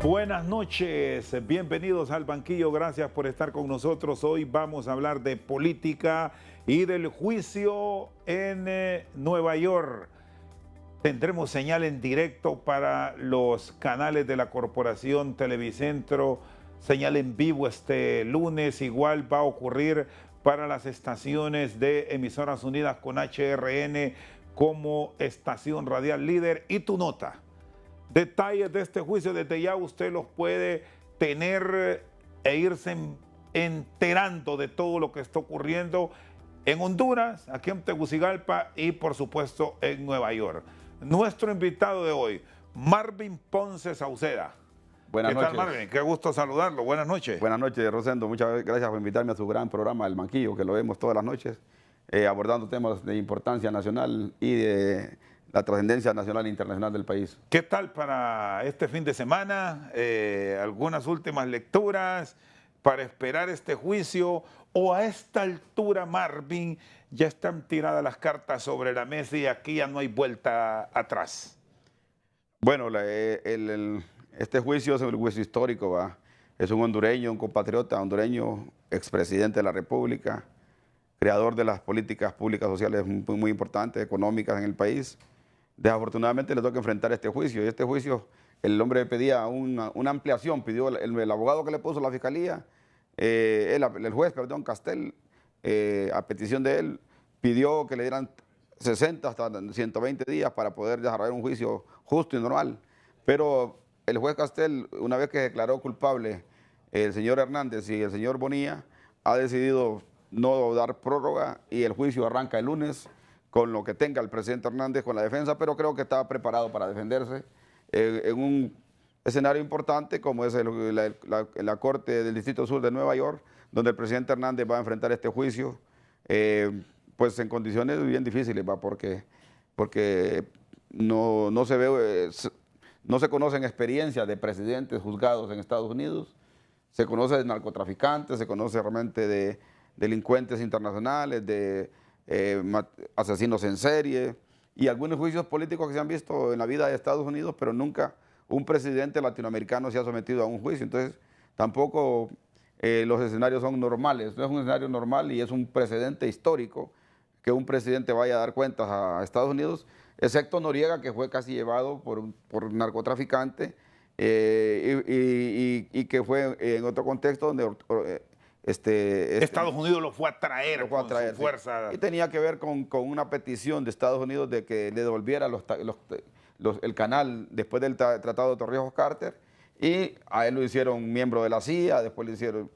Buenas noches, bienvenidos al banquillo, gracias por estar con nosotros. Hoy vamos a hablar de política y del juicio en Nueva York. Tendremos señal en directo para los canales de la Corporación Televicentro, señal en vivo este lunes, igual va a ocurrir para las estaciones de Emisoras Unidas con HRN como estación radial líder. Y tu nota. Detalles de este juicio, desde ya usted los puede tener e irse enterando de todo lo que está ocurriendo en Honduras, aquí en Tegucigalpa y por supuesto en Nueva York. Nuestro invitado de hoy, Marvin Ponce Sauceda. Buenas noches. ¿Qué tal, Marvin? Qué gusto saludarlo. Buenas noches. Buenas noches, Rosendo. Muchas gracias por invitarme a su gran programa El Banquillo, que lo vemos todas las noches, abordando temas de importancia nacional y de la trascendencia nacional e internacional del país. ¿Qué tal para este fin de semana? ¿Algunas últimas lecturas para esperar este juicio? ¿O a esta altura, Marvin, ya están tiradas las cartas sobre la mesa y aquí ya no hay vuelta atrás? Bueno, este juicio es un juicio histórico, ¿va? Es un hondureño, un compatriota hondureño, expresidente de la República, creador de las políticas públicas sociales muy importantes, económicas en el país. Desafortunadamente le toca enfrentar este juicio. Y este juicio, el hombre pedía una ampliación, pidió el abogado que le puso la fiscalía, el juez, perdón, Castel, a petición de él, pidió que le dieran 60 hasta 120 días para poder desarrollar un juicio justo y normal. Pero el juez Castel, una vez que declaró culpable el señor Hernández y el señor Bonilla, ha decidido no dar prórroga y el juicio arranca el lunes con lo que tenga el presidente Hernández con la defensa, pero creo que estaba preparado para defenderse en un escenario importante como es la Corte del Distrito Sur de Nueva York, donde el presidente Hernández va a enfrentar este juicio, pues en condiciones bien difíciles, ¿va? Porque no se ve, no se conocen experiencias de presidentes juzgados en Estados Unidos, se conoce de narcotraficantes, se conoce realmente de delincuentes internacionales, de asesinos en serie y algunos juicios políticos que se han visto en la vida de Estados Unidos, pero nunca un presidente latinoamericano se ha sometido a un juicio. Entonces, tampoco los escenarios son normales. No es un escenario normal y es un precedente histórico que un presidente vaya a dar cuentas a Estados Unidos, excepto Noriega, que fue casi llevado por un narcotraficante y que fue en otro contexto donde Estados Unidos lo fue a traer con su fuerza. Sí. Y tenía que ver con una petición de Estados Unidos de que le devolviera el canal después del Tratado de Torrijos-Carter, y a él lo hicieron miembro de la CIA, después él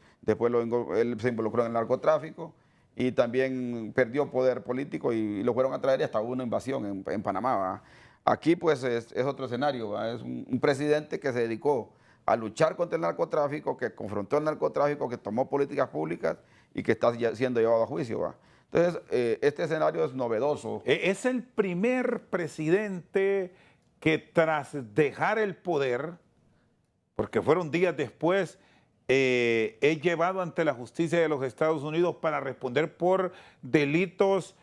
se involucró en el narcotráfico y también perdió poder político y lo fueron a traer y hasta hubo una invasión en Panamá, ¿va? Aquí pues es otro escenario, ¿va? Es un presidente que se dedicó a luchar contra el narcotráfico, que confrontó el narcotráfico, que tomó políticas públicas y que está siendo llevado a juicio, ¿va? Entonces, este escenario es novedoso. Es el primer presidente que tras dejar el poder, porque fueron días después, es llevado ante la justicia de los Estados Unidos para responder por delitos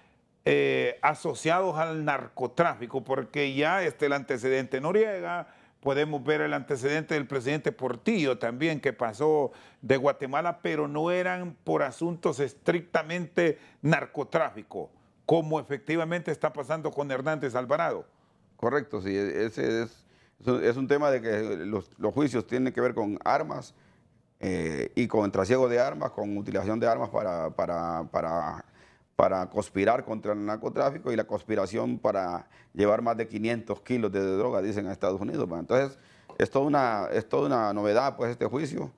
asociados al narcotráfico, porque ya el antecedente Noriega. Podemos ver el antecedente del presidente Portillo también, que pasó de Guatemala, pero no eran por asuntos estrictamente narcotráfico, como efectivamente está pasando con Hernández Alvarado. Correcto, sí, ese es un tema de que los juicios tienen que ver con armas y con trasiego de armas, con utilización de armas para conspirar contra el narcotráfico y la conspiración para llevar más de 500 kilos de droga, dicen a Estados Unidos. Entonces, es toda una novedad, pues, este juicio,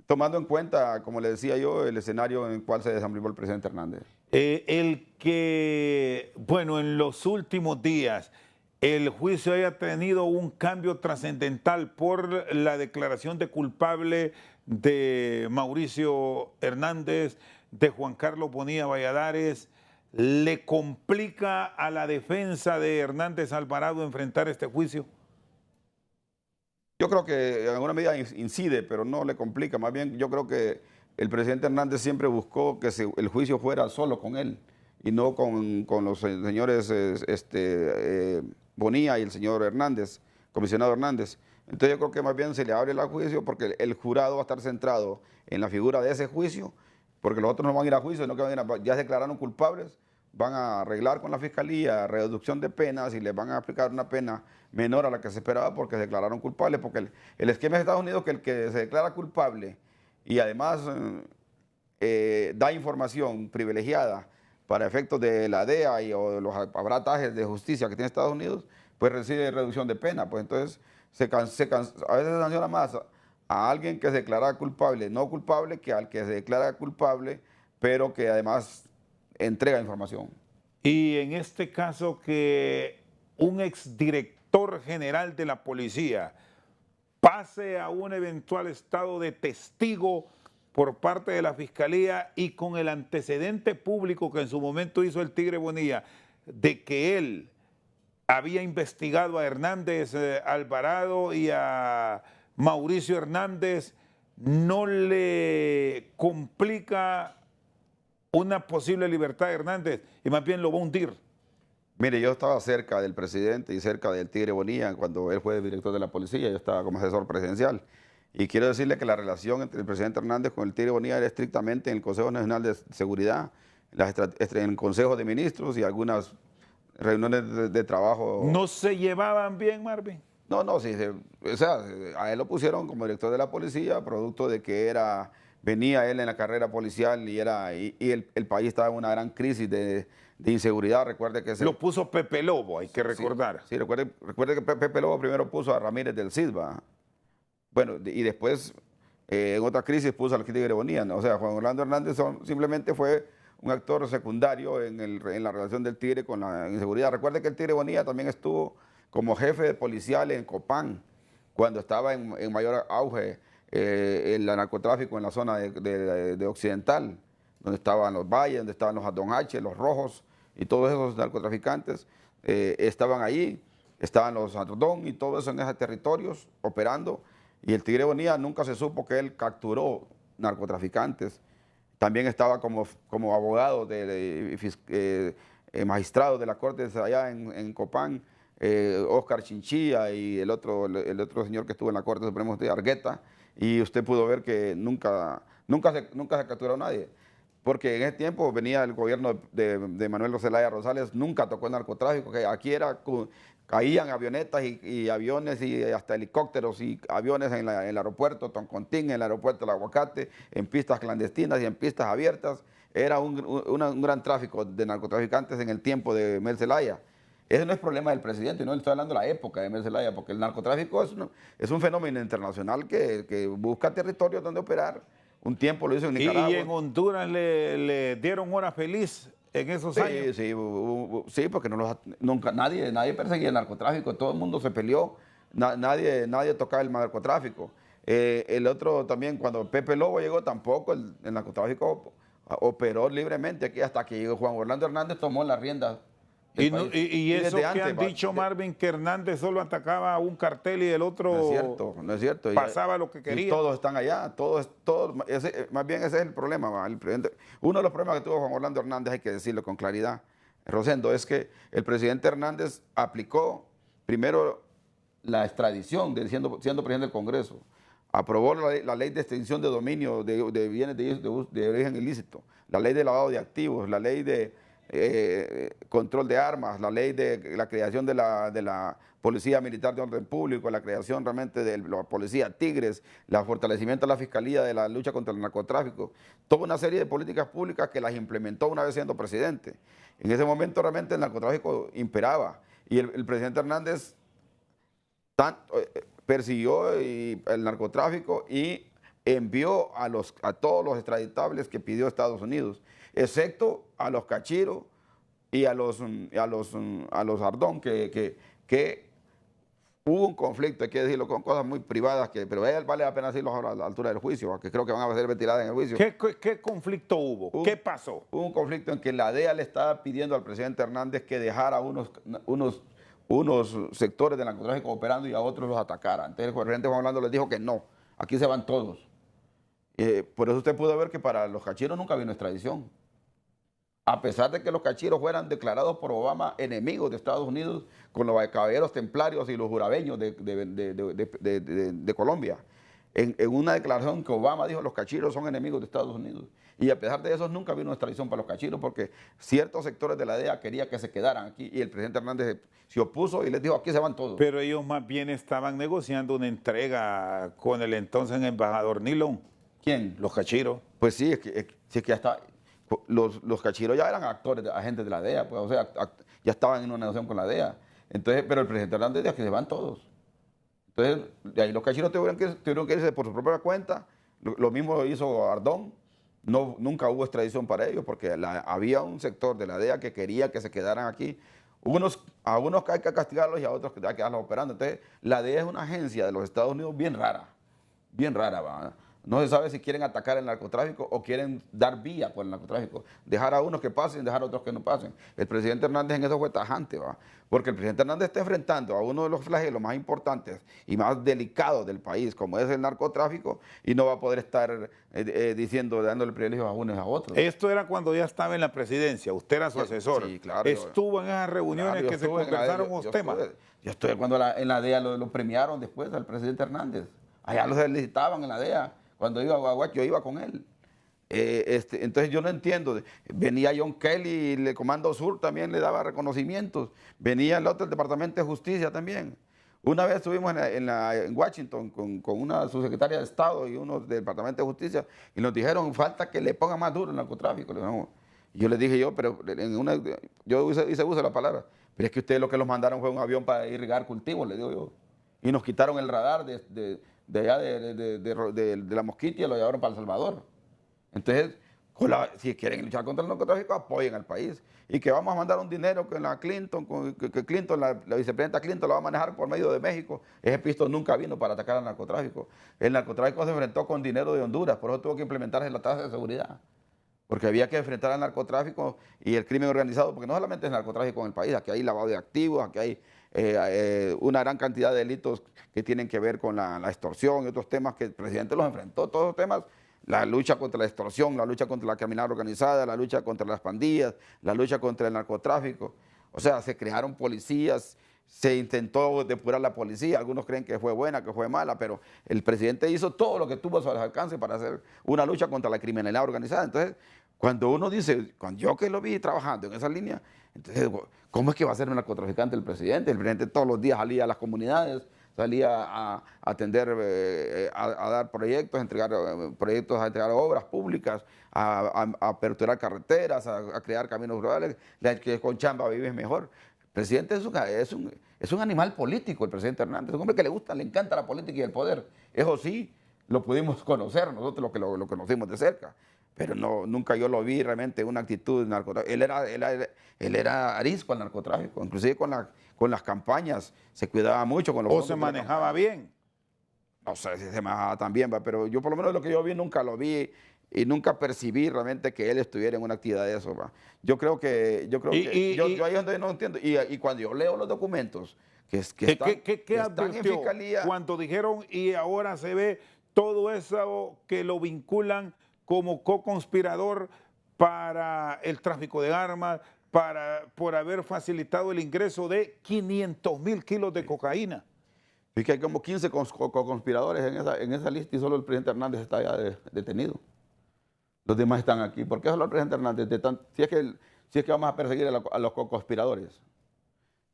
tomando en cuenta, como le decía yo, el escenario en el cual se desamblivó el presidente Hernández. Bueno, en los últimos días, el juicio haya tenido un cambio trascendental por la declaración de culpable de Mauricio Hernández, de Juan Carlos Bonilla Valladares, ¿le complica a la defensa de Hernández Alvarado enfrentar este juicio? Yo creo que en alguna medida incide, pero no le complica. Más bien, yo creo que el presidente Hernández siempre buscó que el juicio fuera solo con él y no con los señores Bonilla y el señor Hernández, comisionado Hernández. Entonces yo creo que más bien se le abre el juicio porque el jurado va a estar centrado en la figura de ese juicio, porque los otros no van a ir a juicio, sino que ya se declararon culpables, van a arreglar con la fiscalía, reducción de penas y les van a aplicar una pena menor a la que se esperaba porque se declararon culpables, porque el esquema de Estados Unidos es que el que se declara culpable y además da información privilegiada para efectos de la DEA o de los aparatajes de justicia que tiene Estados Unidos, pues recibe reducción de pena. Pues entonces a veces se sanciona más a alguien que se declara culpable, no culpable, que al que se declara culpable, pero que además entrega información. Y en este caso que un exdirector general de la policía pase a un eventual estado de testigo por parte de la Fiscalía y con el antecedente público que en su momento hizo el Tigre Bonilla, de que él había investigado a Hernández Alvarado y a Mauricio Hernández, ¿no le complica una posible libertad de Hernández y más bien lo va a hundir? Mire, yo estaba cerca del presidente y cerca del Tigre Bonilla cuando él fue director de la policía, yo estaba como asesor presidencial. Y quiero decirle que la relación entre el presidente Hernández con el Tigre Bonilla era estrictamente en el Consejo Nacional de Seguridad, en el Consejo de Ministros y algunas reuniones de trabajo. ¿No se llevaban bien, Marvin? No, no, sí, o sea, a él lo pusieron como director de la policía, producto de que venía él en la carrera policial y el país estaba en una gran crisis de inseguridad. Recuerde que lo puso Pepe Lobo, hay que recordar. Sí, recuerde que Pepe Lobo primero puso a Ramírez del Silva. Bueno, y después en otra crisis puso al Tigre Bonilla, ¿no? O sea, Juan Orlando Hernández simplemente fue un actor secundario en la relación del Tigre con la inseguridad. Recuerde que el Tigre Bonilla también estuvo como jefe policial en Copán, cuando estaba en mayor auge el narcotráfico en la zona de Occidental, donde estaban los Valles, donde estaban los Adon H, los Rojos y todos esos narcotraficantes estaban allí, estaban los Adon y todo eso en esos territorios operando. Y el Tigre Bonilla nunca se supo que él capturó narcotraficantes. También estaba como abogado, magistrado de la corte allá en Copán, Oscar Chinchilla y el otro señor que estuvo en la Corte Suprema de Argueta. Y usted pudo ver que nunca se capturó a nadie. Porque en ese tiempo venía el gobierno de Manuel Zelaya Rosales, nunca tocó el narcotráfico, que aquí caían avionetas y aviones y hasta helicópteros y aviones en el aeropuerto Toncontín, en el aeropuerto El Aguacate, en pistas clandestinas y en pistas abiertas. Era un gran tráfico de narcotraficantes en el tiempo de Mel Zelaya. Ese no es problema del presidente, no estoy hablando de la época de Mel Zelaya, porque el narcotráfico es un fenómeno internacional que busca territorios donde operar. Un tiempo lo hizo en Nicaragua. Y en Honduras le dieron hora feliz en esos años. Sí, porque nunca nadie perseguía el narcotráfico, todo el mundo se peleó, nadie tocaba el narcotráfico. El otro también, cuando Pepe Lobo llegó, tampoco el narcotráfico operó libremente aquí, hasta que llegó Juan Orlando Hernández, tomó las riendas. Y eso que han dicho, Marvin, que Hernández solo atacaba a un cartel y el otro no es cierto. Pasaba lo que quería. Y todos están allá, más bien ese es el problema. Uno de los problemas que tuvo Juan Orlando Hernández, hay que decirlo con claridad, Rosendo, es que el presidente Hernández aplicó primero la extradición siendo presidente del Congreso. Aprobó la ley de extinción de dominio de bienes de origen ilícito, la ley de lavado de activos, la ley de control de armas, la ley de la creación de la Policía Militar de Orden Público, la creación realmente de la Policía Tigres, el fortalecimiento de la Fiscalía de la lucha contra el narcotráfico, toda una serie de políticas públicas que las implementó una vez siendo presidente. En ese momento realmente el narcotráfico imperaba y el presidente Hernández persiguió el narcotráfico y envió a todos los extraditables que pidió Estados Unidos, excepto a los Cachiros y a los Ardón, que hubo un conflicto, hay que decirlo, con cosas muy privadas, pero vale la pena decirlo ahora a la altura del juicio, que creo que van a ser retiradas en el juicio. ¿Qué conflicto hubo? ¿Qué pasó? Hubo un conflicto en que la DEA le estaba pidiendo al presidente Hernández que dejara unos sectores del narcotráfico operando y a otros los atacara. Entonces el presidente Juan Orlando les dijo que no, aquí se van todos. Por eso usted pudo ver que para los Cachiros nunca vino extradición. a pesar de que los cachiros fueran declarados por Obama enemigos de Estados Unidos, con los caballeros templarios y los jurabeños de Colombia. En una declaración que Obama dijo, los cachiros son enemigos de Estados Unidos. Y a pesar de eso, nunca vino una extradición para los cachiros, porque ciertos sectores de la DEA querían que se quedaran aquí, y el presidente Hernández se opuso y les dijo, aquí se van todos. Pero ellos más bien estaban negociando una entrega con el entonces embajador Nilon. ¿Quién? Los cachiros. Pues sí, es que ya está. Los cachiros ya eran actores, agentes de la DEA, pues, o sea, ya estaban en una negociación con la DEA. Entonces, pero el presidente Hernández dijo que se van todos. Entonces, de ahí los cachiros tuvieron que irse por su propia cuenta. Lo mismo hizo Ardón. Nunca hubo extradición para ellos, porque había un sector de la DEA que quería que se quedaran aquí. A unos que hay que castigarlos y a otros que hay que dejarlos operando. Entonces, la DEA es una agencia de los Estados Unidos bien rara, ¿va? No se sabe si quieren atacar el narcotráfico o quieren dar vía por el narcotráfico. Dejar a unos que pasen, dejar a otros que no pasen. El presidente Hernández en eso fue tajante, ¿va? Porque el presidente Hernández está enfrentando a uno de los flagelos más importantes y más delicados del país, como es el narcotráfico, y no va a poder estar dándole privilegios a unos y a otros. Esto era cuando ya estaba en la presidencia, usted era su asesor. Sí, claro. Estuvo en esas reuniones que se conversaron los temas. Yo estuve cuando en la DEA lo premiaron después al presidente Hernández. Allá lo felicitaban en la DEA. Cuando iba a Guaguacho, yo iba con él. Entonces yo no entiendo. Venía John Kelly y el Comando Sur también le daba reconocimientos. Venía el otro del Departamento de Justicia también. Una vez estuvimos en Washington con una subsecretaria de Estado y uno del Departamento de Justicia y nos dijeron, falta que le ponga más duro el narcotráfico. Y yo les dije pero yo hice uso de la palabra, pero es que ustedes lo que los mandaron fue un avión para irrigar cultivos, le digo yo. Y nos quitaron el radar de allá de la Mosquitia y lo llevaron para El Salvador. Entonces, si quieren luchar contra el narcotráfico, apoyen al país. Y que vamos a mandar un dinero que la vicepresidenta Clinton lo va a manejar por medio de México. Ese pisto nunca vino para atacar al narcotráfico. El narcotráfico se enfrentó con dinero de Honduras, por eso tuvo que implementarse la tasa de seguridad. Porque había que enfrentar al narcotráfico y el crimen organizado, porque no solamente es narcotráfico en el país, aquí hay lavado de activos, aquí hay una gran cantidad de delitos que tienen que ver con la extorsión y otros temas que el presidente los enfrentó, todos los temas, la lucha contra la extorsión, la lucha contra la criminalidad organizada, la lucha contra las pandillas, la lucha contra el narcotráfico. O sea, se crearon policías, se intentó depurar la policía, algunos creen que fue buena, que fue mala, pero el presidente hizo todo lo que tuvo a su alcance para hacer una lucha contra la criminalidad organizada. Entonces, cuando uno dice, cuando yo que lo vi trabajando en esa línea, entonces, ¿cómo es que va a ser un narcotraficante el presidente? El presidente todos los días salía a las comunidades, salía a atender, a dar proyectos, a entregar obras públicas, a aperturar carreteras, a crear caminos rurales, que con chamba vives mejor. El presidente es un animal político, el presidente Hernández, es un hombre que le encanta la política y el poder. Eso sí, lo pudimos conocer nosotros los que lo conocimos de cerca. Pero nunca yo lo vi realmente una actitud de narcotráfico. Él era arisco al narcotráfico, inclusive con las campañas se cuidaba mucho. ¿O se manejaba bien? No sé si se manejaba tan bien, pero yo por lo menos lo que yo vi nunca lo vi y nunca percibí realmente que él estuviera en una actividad de eso. Yo creo que yo ahí es donde no entiendo. Y cuando yo leo los documentos que están en fiscalía, cuando dijeron y ahora se ve todo eso que lo vinculan como co-conspirador para el tráfico de armas, por haber facilitado el ingreso de 500.000 kilos de cocaína. Y que hay como 15 co-conspiradores en esa lista y solo el presidente Hernández está ya detenido. Los demás están aquí. ¿Por qué solo el presidente Hernández? Si es que vamos a perseguir a los co-conspiradores.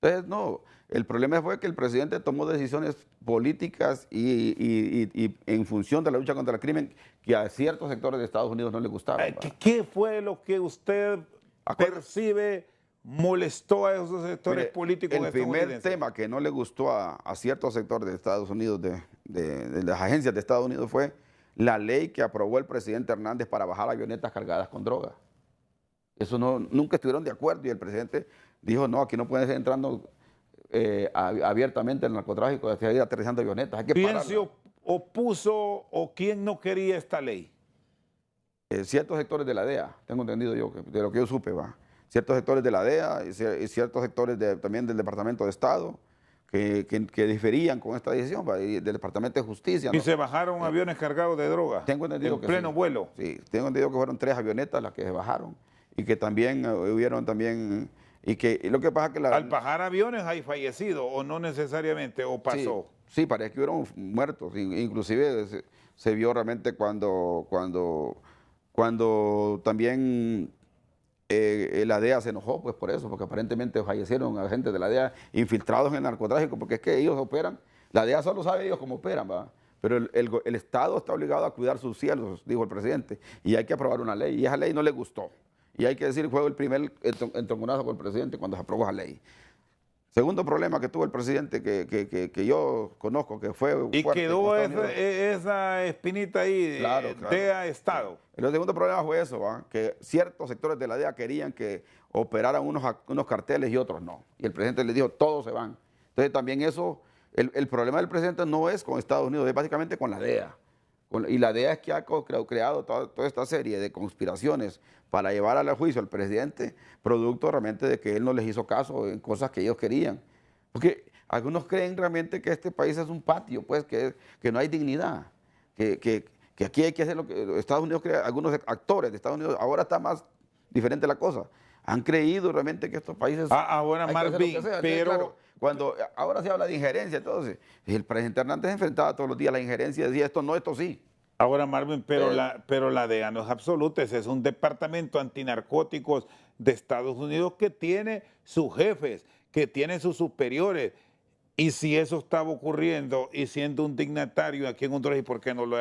Entonces, no, el problema fue que el presidente tomó decisiones políticas y en función de la lucha contra el crimen que a ciertos sectores de Estados Unidos no les gustaban. ¿Qué fue lo que usted percibe molestó a esos sectores políticos estadounidenses? El primer tema que no le gustó a ciertos sectores de Estados Unidos, de las agencias de Estados Unidos, fue la ley que aprobó el presidente Hernández para bajar avionetas cargadas con droga. Eso nunca estuvieron de acuerdo y el presidente dijo, no, aquí no puede ser entrando abiertamente el narcotráfico, hacia ir aterrizando avionetas. Hay que ¿Quién se opuso o quién no quería esta ley? Ciertos sectores de la DEA, tengo entendido yo, de lo que yo supe, ciertos sectores de la DEA y ciertos sectores también del Departamento de Estado que diferían con esta decisión, y del Departamento de Justicia. ¿Y se bajaron aviones cargados de droga? Tengo entendido en pleno vuelo. Sí, tengo entendido que fueron 3 avionetas las que se bajaron y que también hubieron también, y lo que pasa es que Al bajar aviones hay fallecidos, o no necesariamente, o pasó. Sí, parece que hubieron muertos, inclusive se vio realmente cuando también la DEA se enojó, pues por eso, porque aparentemente fallecieron agentes de la DEA infiltrados en el narcotráfico, porque es que ellos operan, la DEA solo sabe ellos cómo operan, ¿va? Pero el Estado está obligado a cuidar sus cielos, dijo el presidente, y hay que aprobar una ley, y esa ley no le gustó. Y hay que decir, fue el primer entronconazo con el presidente cuando se aprobó esa ley. Segundo problema que tuvo el presidente, que yo conozco, que fue y fuerte, quedó esa espinita ahí, claro. DEA Estado. El segundo problema fue eso, ¿va? Que ciertos sectores de la DEA querían que operaran unos carteles y otros no. Y el presidente les dijo, todos se van. Entonces también eso, el problema del presidente no es con Estados Unidos, es básicamente con la DEA. Y la DEA es que ha creado toda esta serie de conspiraciones para llevar al juicio al presidente, producto realmente de que él no les hizo caso en cosas que ellos querían. Porque algunos creen realmente que este país es un patio, pues que no hay dignidad, que aquí hay que hacer lo que Estados Unidos crea, algunos actores de Estados Unidos, ahora está más diferente la cosa. Han creído realmente que estos países... ahora Marvin, pero... Claro, cuando ahora se habla de injerencia, entonces, el presidente Hernández enfrentaba todos los días la injerencia y decía esto no, esto sí. Ahora, Marvin, pero la DEA no es absoluta, ese es un departamento antinarcóticos de Estados Unidos que tiene sus jefes, que tiene sus superiores. Y si eso estaba ocurriendo y siendo un dignatario aquí en Honduras, ¿y por qué no lo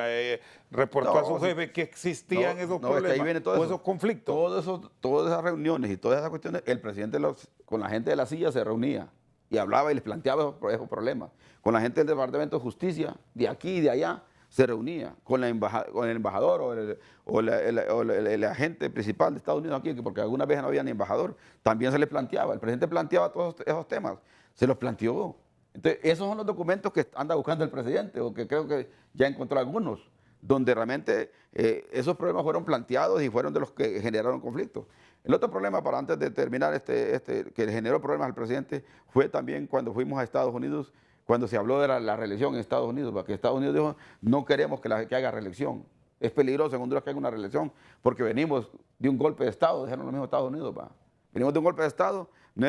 reportó a su jefe que existían esos problemas es que ahí viene todo o eso, esos conflictos? Todas esas reuniones y todas esas cuestiones, el presidente con la gente de la silla se reunía y hablaba y les planteaba esos problemas. Con la gente del Departamento de Justicia, de aquí y de allá, se reunía. Con el embajador o el agente principal de Estados Unidos aquí, porque algunas veces no había ni embajador, también se les planteaba. El presidente planteaba todos esos temas, se los planteó. Entonces, esos son los documentos que anda buscando el presidente, o que creo que ya encontró algunos, donde realmente esos problemas fueron planteados y fueron de los que generaron conflictos. El otro problema, para antes de terminar, que generó problemas al presidente, fue también cuando fuimos a Estados Unidos, cuando se habló de la reelección en Estados Unidos, porque Estados Unidos dijo, no queremos que haga reelección. Es peligroso en Honduras que haga una reelección, porque venimos de un golpe de Estado, dijeron los mismos Estados Unidos. Venimos de un golpe de Estado, no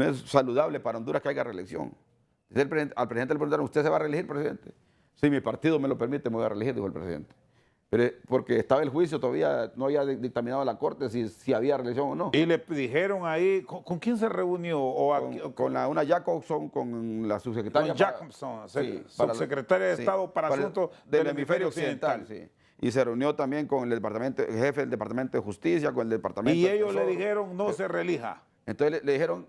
es saludable para Honduras que haya reelección. Al presidente le preguntaron, ¿usted se va a reelegir, presidente? Sí, mi partido me lo permite, me voy a reelegir, dijo el presidente. Pero porque estaba el juicio, todavía no había dictaminado la Corte si había reelección o no. Y le dijeron ahí, ¿con quién se reunió? Con una Jacobson, con la subsecretaria. Con Jacobson, subsecretaria de Estado para Asuntos del Hemisferio Occidental. Sí. Y se reunió también con el jefe del Departamento de Justicia, con el Departamento de Tesoro. Y ellos le dijeron, no se reelija. Entonces le dijeron,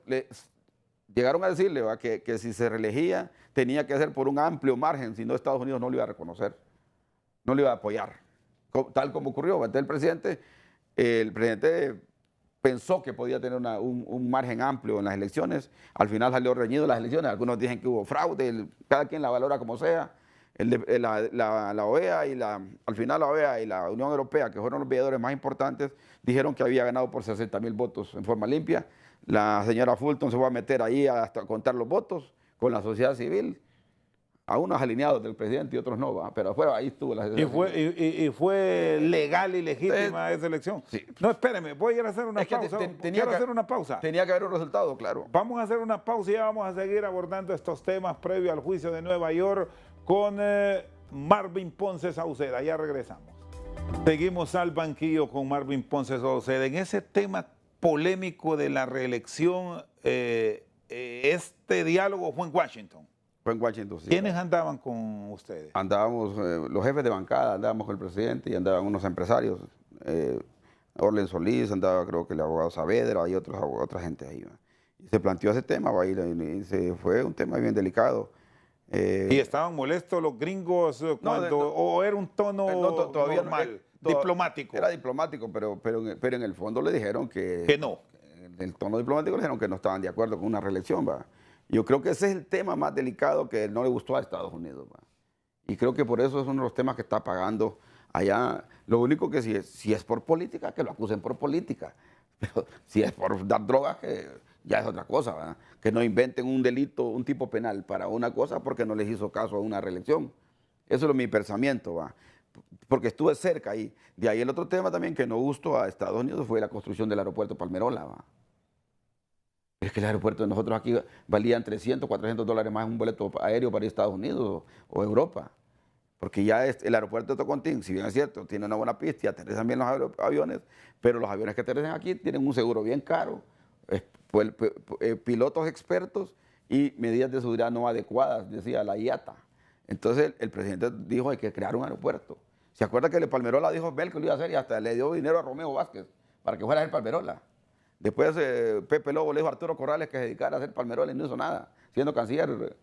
llegaron a decirle que si se reelegía tenía que ser por un amplio margen, si no Estados Unidos no lo iba a reconocer, no lo iba a apoyar, tal como ocurrió. Entonces el presidente pensó que podía tener un margen amplio en las elecciones, al final salió reñido las elecciones, algunos dicen que hubo fraude, cada quien la valora como sea. La OEA al final la OEA y la Unión Europea, que fueron los veedores más importantes, dijeron que había ganado por 60,000 votos en forma limpia. La señora Fulton se va a meter ahí hasta contar los votos con la sociedad civil, a unos alineados del presidente y otros no, ¿va? Pero ahí estuvo la y fue legal y legítima esa elección. Sí. No, espéreme, voy a ir a hacer una pausa. Quiero hacer una pausa. Tenía que haber un resultado, claro. Vamos a hacer una pausa y ya vamos a seguir abordando estos temas previo al juicio de Nueva York con Marvin Ponce Sauceda. Ya regresamos. Seguimos al banquillo con Marvin Ponce Sauceda. En ese tema polémico de la reelección, este diálogo fue en Washington. Fue en Washington, sí. ¿Quiénes andaban con ustedes? Andábamos, los jefes de bancada, andábamos con el presidente y andaban unos empresarios. Orlen Solís, andaba creo que el abogado Saavedra y otra gente ahí. Y se planteó ese tema, fue un tema bien delicado. ¿Y estaban molestos los gringos o era un tono normal, diplomático? Era diplomático, pero en el fondo le dijeron que no. En el tono diplomático le dijeron que no estaban de acuerdo con una reelección. Yo creo que ese es el tema más delicado que no le gustó a Estados Unidos. Y creo que por eso es uno de los temas que está pagando allá. Lo único que si es por política, que lo acusen por política. Pero si es por dar drogas, que ya es otra cosa, ¿verdad? Que no inventen un delito, un tipo penal para una cosa porque no les hizo caso a una reelección. Eso es mi pensamiento, ¿va? porque estuve cerca ahí. De ahí el otro tema también que no gustó a Estados Unidos fue la construcción del aeropuerto Palmerola, ¿va? Es que el aeropuerto de nosotros aquí valían 300, 400 dólares más un boleto aéreo para ir a Estados Unidos o Europa. Porque ya el aeropuerto de Tocontín, si bien es cierto, tiene una buena pista y aterrizan bien los aviones, pero los aviones que aterrizan aquí tienen un seguro bien caro, pilotos expertos y medidas de seguridad no adecuadas, decía la IATA. Entonces el presidente dijo hay que crear un aeropuerto. ¿Se acuerda que el Palmerola dijo Bel que lo iba a hacer y hasta le dio dinero a Romeo Vázquez para que fuera a hacer Palmerola? Después Pepe Lobo le dijo a Arturo Corrales que se dedicara a hacer Palmerola y no hizo nada, siendo canciller.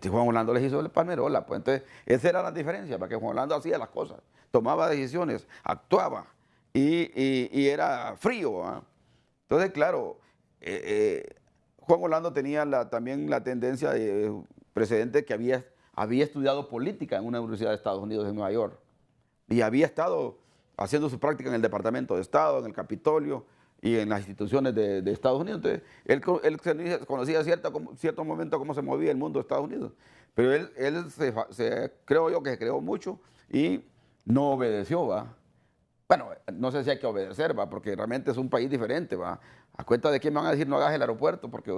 Juan Orlando les hizo el Palmerola. Pues entonces, esa era la diferencia, porque Juan Orlando hacía las cosas, tomaba decisiones, actuaba y era frío, ¿va? Entonces, claro, Juan Orlando tenía también la tendencia de presidente que había estudiado política en una universidad de Estados Unidos, en Nueva York, y había estado haciendo su práctica en el Departamento de Estado, en el Capitolio y en las instituciones de Estados Unidos. Entonces, él conocía cierto momento cómo se movía el mundo de Estados Unidos. Pero él creo yo que se creó mucho y no obedeció, ¿va? Bueno, no sé si hay que obedecer, ¿va? Porque realmente es un país diferente, ¿va? A cuenta de quién me van a decir no hagas el aeropuerto, porque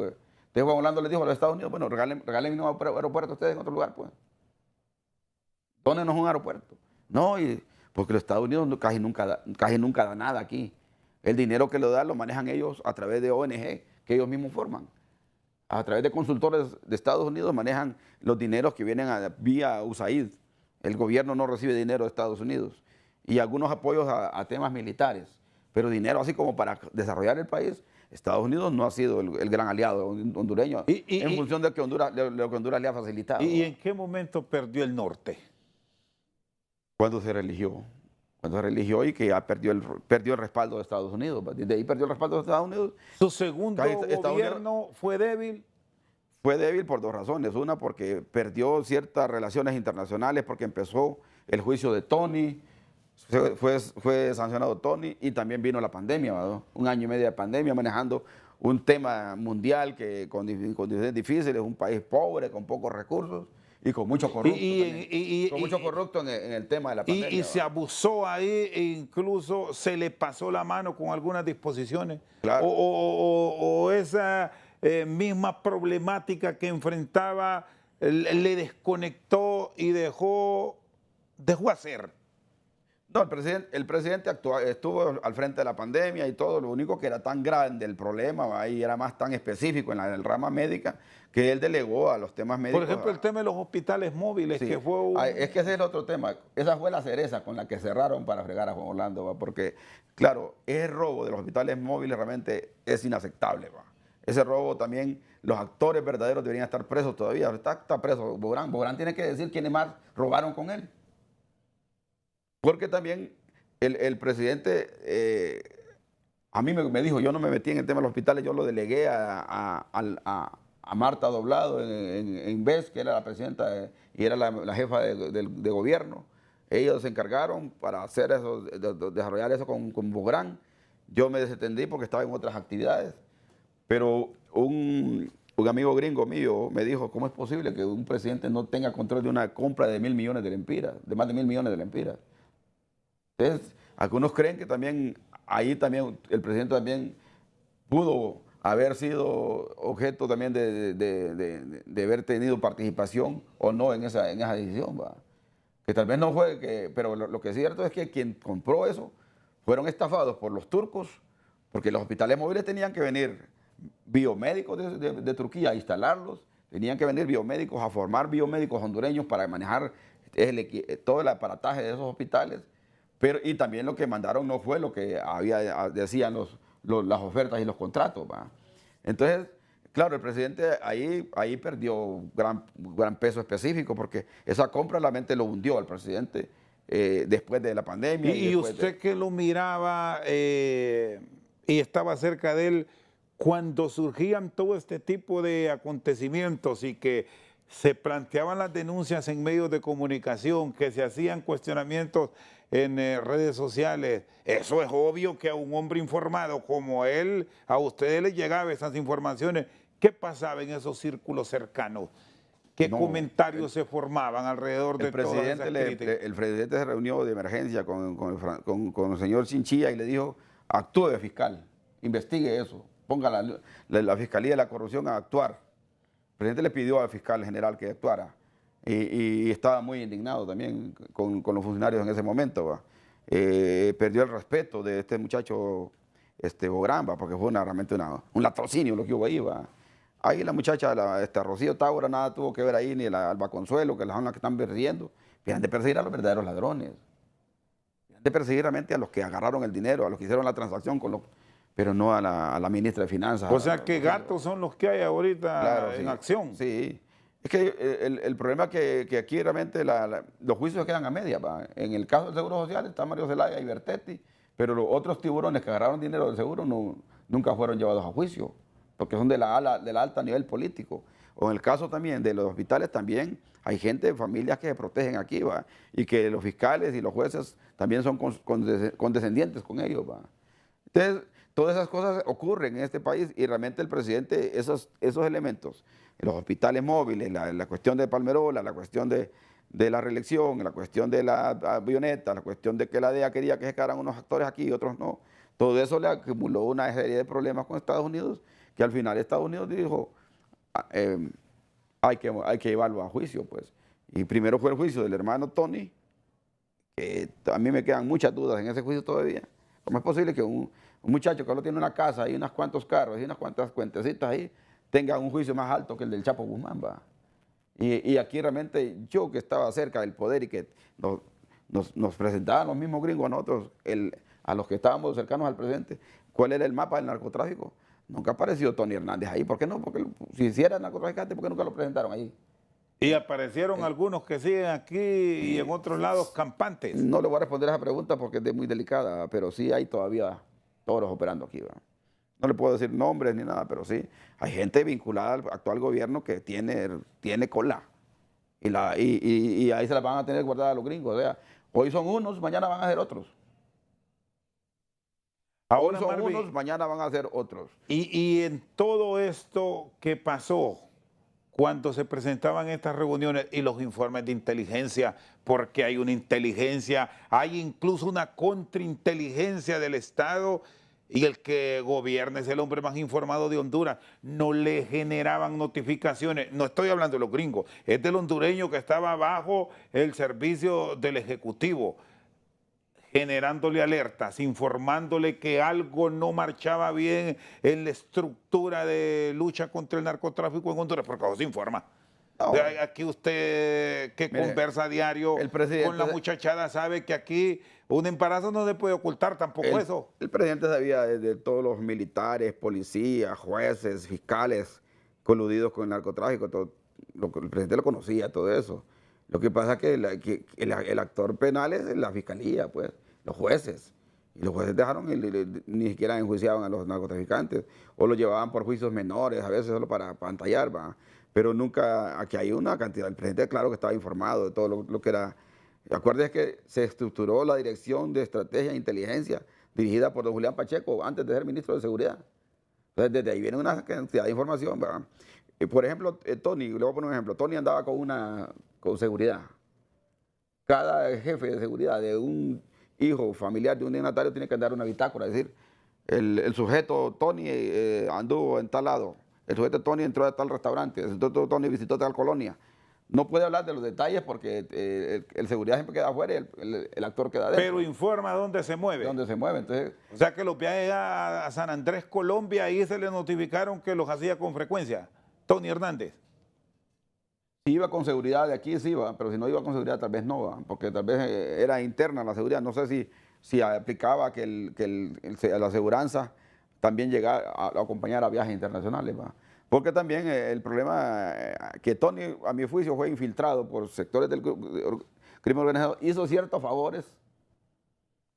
Juan Orlando les dijo a los Estados Unidos, bueno, regalen un aeropuerto a ustedes en otro lugar, pues. Dónenos un aeropuerto. No, porque los Estados Unidos casi nunca da nada aquí. El dinero que lo dan lo manejan ellos a través de ONG que ellos mismos forman. A través de consultores de Estados Unidos manejan los dineros que vienen vía USAID. El gobierno no recibe dinero de Estados Unidos. Y algunos apoyos a temas militares. Pero dinero así como para desarrollar el país, Estados Unidos no ha sido el gran aliado hondureño en función de lo que Honduras le ha facilitado. ¿Y en qué momento perdió el norte? Cuando se religió. Cuando se religió y que ya perdió el respaldo de Estados Unidos. Desde ahí perdió el respaldo de Estados Unidos. ¿Su segundo gobierno fue débil? Fue débil por dos razones. Una, porque perdió ciertas relaciones internacionales, porque empezó el juicio de Tony, fue sancionado Tony y también vino la pandemia, ¿verdad? 1 año y medio de pandemia manejando un tema mundial que con condiciones difíciles, un país pobre, con pocos recursos. Y con mucho corrupto, en el tema de la pandemia. Y se abusó ahí e incluso se le pasó la mano con algunas disposiciones. Claro. O esa misma problemática que enfrentaba le desconectó y dejó hacer. No, el presidente estuvo al frente de la pandemia y todo, lo único que era tan grande el problema, ahí era más tan específico en la rama médica, que él delegó a los temas médicos. Por ejemplo, el tema de los hospitales móviles, sí, que fue es que ese es el otro tema. Esa fue la cereza con la que cerraron para fregar a Juan Orlando, ¿va? Porque, claro, ese robo de los hospitales móviles realmente es inaceptable, ¿va? Ese robo también, los actores verdaderos deberían estar presos todavía. Está preso Bográn. Bográn tiene que decir quiénes más robaron con él. Porque también el presidente a mí me dijo, yo no me metí en el tema de los hospitales, yo lo delegué a Marta Doblado en BES, que era la presidenta y era la jefa de gobierno. Ellos se encargaron para hacer eso, desarrollar eso con Bográn. Yo me desentendí porque estaba en otras actividades. Pero un amigo gringo mío me dijo, ¿cómo es posible que un presidente no tenga control de una compra de 1.000 millones de lempiras, de más de 1.000 millones de lempiras? Entonces, algunos creen que también, ahí también, el presidente también pudo haber sido objeto también de haber tenido participación o no en esa decisión, ¿va? Que tal vez no fue, pero lo que es cierto es que quien compró eso fueron estafados por los turcos, porque los hospitales móviles tenían que venir biomédicos de Turquía a instalarlos, tenían que venir biomédicos a formar biomédicos hondureños para manejar todo el aparataje de esos hospitales. Y también lo que mandaron no fue lo que decían las ofertas y los contratos, ¿va? Entonces, claro, el presidente ahí perdió gran peso específico porque esa compra realmente lo hundió al presidente después de la pandemia. Y usted que lo miraba y estaba cerca de él, cuando surgían todo este tipo de acontecimientos y que se planteaban las denuncias en medios de comunicación, que se hacían cuestionamientos en redes sociales, eso es obvio que a un hombre informado como él, a ustedes les llegaban esas informaciones. ¿Qué pasaba en esos círculos cercanos? ¿Qué No, comentarios se formaban alrededor de todas esas críticas? el presidente se reunió de emergencia con el señor Chinchilla y le dijo, actúe de fiscal, investigue eso, ponga la Fiscalía de la Corrupción a actuar. El presidente le pidió al fiscal general que actuara y estaba muy indignado también con los funcionarios en ese momento. ¿Va? Perdió el respeto de este muchacho Bográn, ¿va? Porque fue realmente un latrocinio lo que hubo ahí. ¿Va? Ahí la muchacha, Rocío Tábora, nada tuvo que ver ahí, ni la Alba Consuelo, que son las que están persiguiendo. Vienen de perseguir a los verdaderos ladrones. Vienen de perseguir realmente a los que agarraron el dinero, a los que hicieron la transacción, pero no a la ministra de Finanzas. O sea que gatos son los que hay ahorita Claro, en sí, acción. Sí. Es que el problema es que aquí realmente los juicios quedan a media. ¿Va? En el caso del Seguro Social está Mario Zelaya y Bertetti, pero los otros tiburones que agarraron dinero del seguro nunca fueron llevados a juicio, porque son de la alta nivel político. O en el caso también de los hospitales también hay gente, familias que se protegen aquí, ¿va? Y que los fiscales y los jueces también son condescendientes con ellos, ¿va? Entonces, todas esas cosas ocurren en este país y realmente el presidente, esos elementos, los hospitales móviles, la cuestión de Palmerola, la cuestión de la reelección, la cuestión de la avioneta, la cuestión de que la DEA quería que se quedaran unos actores aquí y otros no, todo eso le acumuló una serie de problemas con Estados Unidos, que al final Estados Unidos dijo, hay que llevarlo a juicio, pues. Y primero fue el juicio del hermano Tony, que a mí me quedan muchas dudas en ese juicio todavía. ¿Cómo es posible que un muchacho que solo tiene una casa y unos cuantos carros y unas cuantas cuentecitas ahí tenga un juicio más alto que el del Chapo Guzmán? ¿Va? Y aquí realmente yo que estaba cerca del poder y que nos presentaban los mismos gringos a nosotros, a los que estábamos cercanos al presidente, ¿cuál era el mapa del narcotráfico? Nunca apareció Tony Hernández ahí. ¿Por qué no? Porque si hiciera narcotraficante, ¿por qué nunca lo presentaron ahí? Y aparecieron algunos que siguen aquí y en otros lados campantes. No le voy a responder a esa pregunta porque es muy delicada, pero sí hay todavía toros operando aquí. ¿Va? No le puedo decir nombres ni nada, pero sí hay gente vinculada al actual gobierno que tiene cola. Y ahí se la van a tener guardada los gringos. O sea, hoy son unos, mañana van a ser otros. Ahora, hoy son Marvin, unos, mañana van a ser otros. Y en todo esto que pasó, cuando se presentaban estas reuniones y los informes de inteligencia, porque hay una inteligencia, hay incluso una contrainteligencia del Estado y el que gobierna es el hombre más informado de Honduras, no le generaban notificaciones. No estoy hablando de los gringos, es del hondureño que estaba bajo el servicio del Ejecutivo, generándole alertas, informándole que algo no marchaba bien en la estructura de lucha contra el narcotráfico en Honduras, porque se informa. No. Aquí usted que mire, conversa a diario con la muchachada sabe que aquí un embarazo no se puede ocultar tampoco eso. El presidente sabía de todos los militares, policías, jueces, fiscales coludidos con el narcotráfico. El presidente lo conocía, todo eso. Lo que pasa es que el actor penal es la fiscalía, pues, los jueces. Y los jueces dejaron, ni siquiera enjuiciaban a los narcotraficantes, o los llevaban por juicios menores, a veces solo para pantallar, ¿va? Pero nunca, aquí hay una cantidad. El presidente, claro que estaba informado de todo lo que era. Acuérdense que se estructuró la Dirección de Estrategia e Inteligencia, dirigida por don Julián Pacheco, antes de ser ministro de Seguridad. Entonces, desde ahí viene una cantidad de información, ¿va? Por ejemplo, Tony, le voy a poner un ejemplo. Tony andaba con seguridad. Cada jefe de seguridad de un hijo familiar de un dignatario tiene que andar una bitácora, es decir, el sujeto Tony anduvo en tal lado, el sujeto Tony entró a tal restaurante, el sujeto Tony visitó tal colonia. No puede hablar de los detalles porque el seguridad siempre queda afuera y el actor queda adentro. Pero informa dónde se mueve. Dónde se mueve. Entonces, o sea que los viajes a San Andrés, Colombia, ahí se le notificaron que los hacía con frecuencia. Tony Hernández. Si iba con seguridad de aquí, sí iba, pero si no iba con seguridad tal vez no va, porque tal vez era interna la seguridad. No sé si aplicaba que la aseguranza también llegara a acompañar a viajes internacionales, ¿va? Porque también el problema que Tony, a mi juicio, fue infiltrado por sectores del crimen organizado, hizo ciertos favores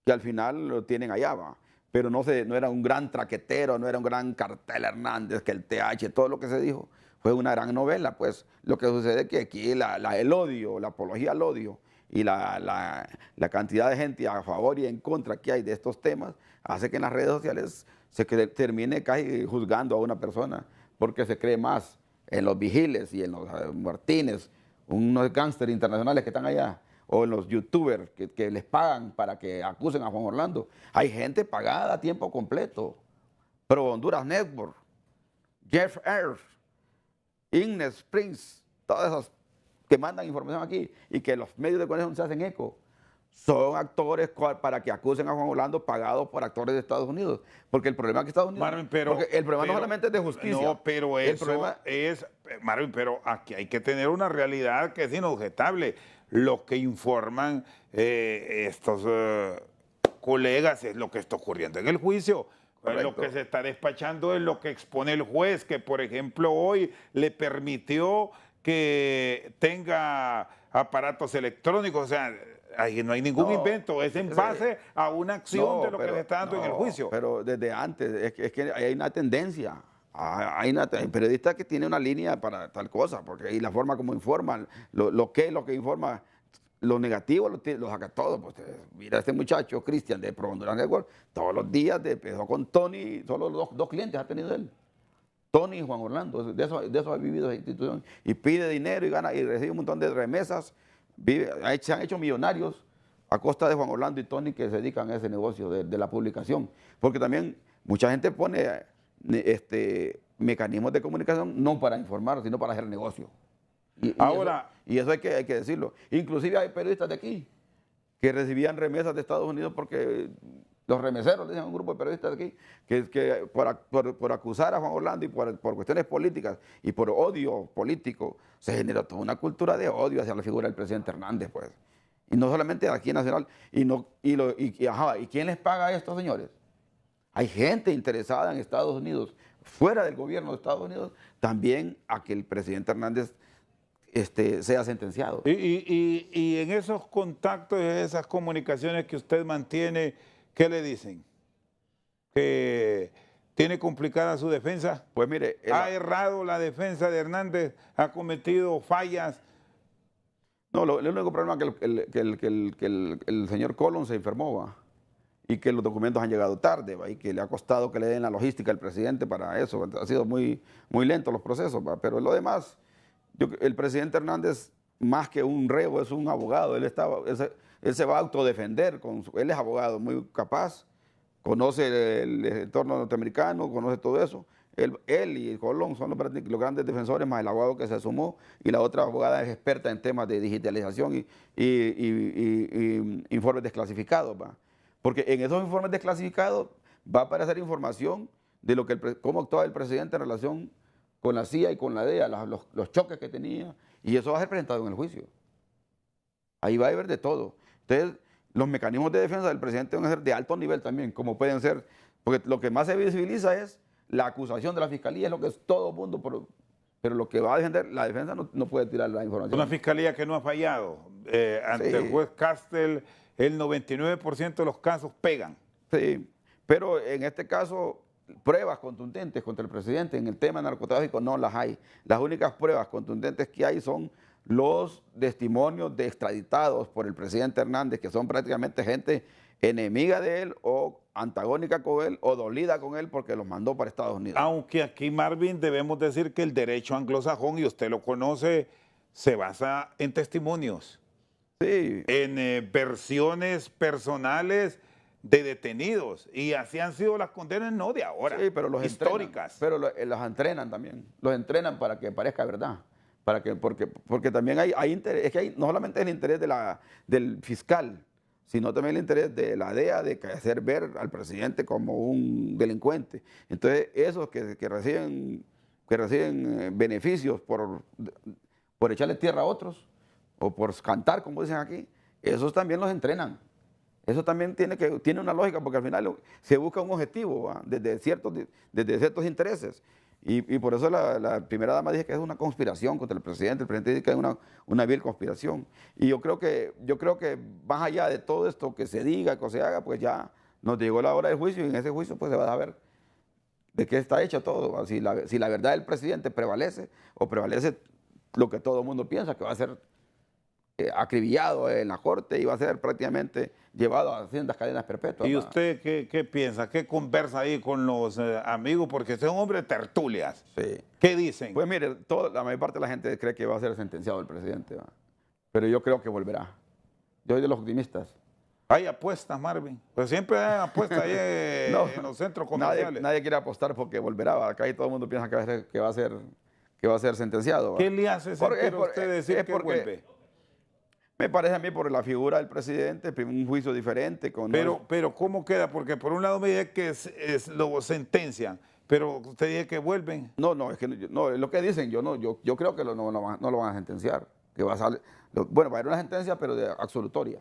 que al final lo tienen allá, ¿va? Pero no era un gran traquetero, no era un gran cartel Hernández, que el TH, todo lo que se dijo fue una gran novela. Pues lo que sucede es que aquí el odio, la apología al odio y la cantidad de gente a favor y en contra que hay de estos temas hace que en las redes sociales se termine casi juzgando a una persona porque se cree más en los Vigiles y en los Martínez, unos gángsters internacionales que están allá, o en los youtubers que les pagan para que acusen a Juan Orlando. Hay gente pagada a tiempo completo. Pro Honduras Network, Jeff Earth, Ignes Prince, todas esas que mandan información aquí y que los medios de comunicación se hacen eco, son actores para que acusen a Juan Orlando pagados por actores de Estados Unidos. Porque el problema es que Estados Unidos... Marvin, porque el problema no solamente es de justicia. No, pero el eso problema, es, Marvin, pero aquí hay que tener una realidad que es inobjetable. Los que informan estos colegas es lo que está ocurriendo en el juicio. Lo que se está despachando es lo que expone el juez, que por ejemplo hoy le permitió que tenga aparatos electrónicos, o sea, ahí no hay ningún invento, es en base a una acción de lo que se está dando en el juicio. Pero desde antes, es que hay una tendencia, hay periodistas que tienen una línea para tal cosa, porque ahí la forma como informan, lo que informa, lo negativo lo saca todo. Pues, mira, este muchacho, Cristian, de Pro Honduras Network, todos los días empezó con Tony, solo dos clientes ha tenido él. Tony y Juan Orlando, de eso ha vivido esa institución. Y pide dinero y gana y recibe un montón de remesas. Se han hecho millonarios a costa de Juan Orlando y Tony que se dedican a ese negocio de la publicación. Porque también mucha gente pone mecanismos de comunicación no para informar, sino para hacer negocio. Y eso hay que decirlo. Inclusive hay periodistas de aquí que recibían remesas de Estados Unidos porque los remeseros, le dicen a un grupo de periodistas de aquí, que por acusar a Juan Orlando y por cuestiones políticas y por odio político, se generó toda una cultura de odio hacia la figura del presidente Hernández, pues. Y no solamente aquí en Nacional. ¿Y quién les paga a estos señores? Hay gente interesada en Estados Unidos, fuera del gobierno de Estados Unidos, también a que el presidente Hernández sea sentenciado. Y en esos contactos, esas comunicaciones que usted mantiene, ¿qué le dicen? ¿Que tiene complicada su defensa? Pues mire... ¿Ha errado la defensa de Hernández? ¿Ha cometido fallas? No, el único problema es que el señor Colón se enfermó, ¿va? Y que los documentos han llegado tarde, ¿va? Y que le ha costado que le den la logística al presidente para eso. Ha sido muy, muy lento los procesos, ¿va? Pero lo demás... el presidente Hernández, más que un reo, es un abogado. Él se va a autodefender. Él es abogado muy capaz, conoce el entorno norteamericano, conoce todo eso. Él y Colón son los grandes defensores, más el abogado que se sumó. Y la otra abogada es experta en temas de digitalización y informes desclasificados, ¿va? Porque en esos informes desclasificados va a aparecer información de cómo actuaba el presidente en relación con la CIA y con la DEA, los choques que tenía, y eso va a ser presentado en el juicio. Ahí va a haber de todo. Entonces, los mecanismos de defensa del presidente van a ser de alto nivel también, como pueden ser, porque lo que más se visibiliza es la acusación de la fiscalía, es lo que es todo el mundo, pero lo que va a defender, la defensa no puede tirar la información. Una fiscalía que no ha fallado. Ante el juez Castel, el 99% de los casos pegan. Sí, pero en este caso... pruebas contundentes contra el presidente en el tema de narcotráfico no las hay. Las únicas pruebas contundentes que hay son los testimonios de extraditados por el presidente Hernández, que son prácticamente gente enemiga de él o antagónica con él o dolida con él porque los mandó para Estados Unidos. Aunque aquí, Marvin, debemos decir que el derecho anglosajón, y usted lo conoce, se basa en testimonios. Sí. En versiones personales de detenidos, y así han sido las condenas, no de ahora, sí, pero los históricas. Pero los entrenan también, los entrenan para que parezca verdad, porque también hay interés, es que no solamente el interés del fiscal, sino también el interés de la DEA de hacer ver al presidente como un delincuente. Entonces, esos que reciben beneficios por echarle tierra a otros, o por cantar, como dicen aquí, esos también los entrenan. Eso también tiene una lógica, porque al final se busca un objetivo, ¿va? Desde ciertos intereses. Y por eso la primera dama dice que es una conspiración contra el presidente dice que es una vil conspiración. Y yo creo que más allá de todo esto que se diga, que se haga, pues ya nos llegó la hora del juicio, y en ese juicio pues se va a saber de qué está hecho todo, ¿va? Si la verdad del presidente prevalece, o prevalece lo que todo el mundo piensa, que va a ser acribillado en la corte y va a ser prácticamente llevado a sendas cadenas perpetuas. ¿Y ¿va? usted qué piensa? ¿Qué conversa ahí con los amigos? Porque usted es un hombre de tertulias. Sí. ¿Qué dicen? Pues mire, la mayor parte de la gente cree que va a ser sentenciado el presidente, ¿va? Pero yo creo que volverá. Yo soy de los optimistas. Hay apuestas, Marvin. Pues siempre hay apuestas ahí en los centros comerciales. Nadie quiere apostar porque volverá. ¿Va? Acá todo el mundo piensa que va a ser sentenciado. ¿Va? ¿Qué le hace sentir a usted decir que vuelve? Me parece a mí por la figura del presidente, un juicio diferente. Pero ¿cómo queda? Porque por un lado me dice que lo sentencian, pero usted dice que vuelven. No, es que no, es lo que dicen. Yo creo que no lo van a sentenciar. Que va a salir, bueno, va a haber una sentencia, pero absolutoria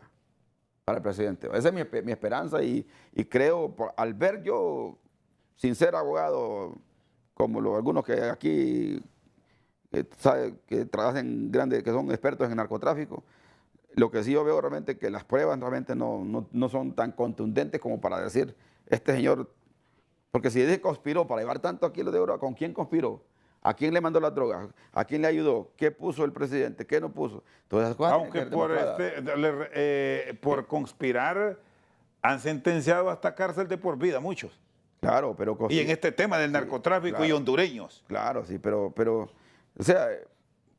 para el presidente. Esa es mi esperanza y creo, al ver yo, sin ser abogado, como algunos que aquí que trabajan grandes, que son expertos en narcotráfico, lo que sí yo veo realmente que las pruebas realmente no son tan contundentes como para decir, este señor, porque si dice que conspiró para llevar tantos kilos de oro, ¿con quién conspiró? ¿A quién le mandó las drogas? ¿A quién le ayudó? ¿Qué puso el presidente? ¿Qué no puso? Todas esas cosas. Aunque por conspirar han sentenciado hasta cárcel de por vida muchos. Claro, pero... Y en este tema del narcotráfico claro, y hondureños. Claro, sí, pero o sea,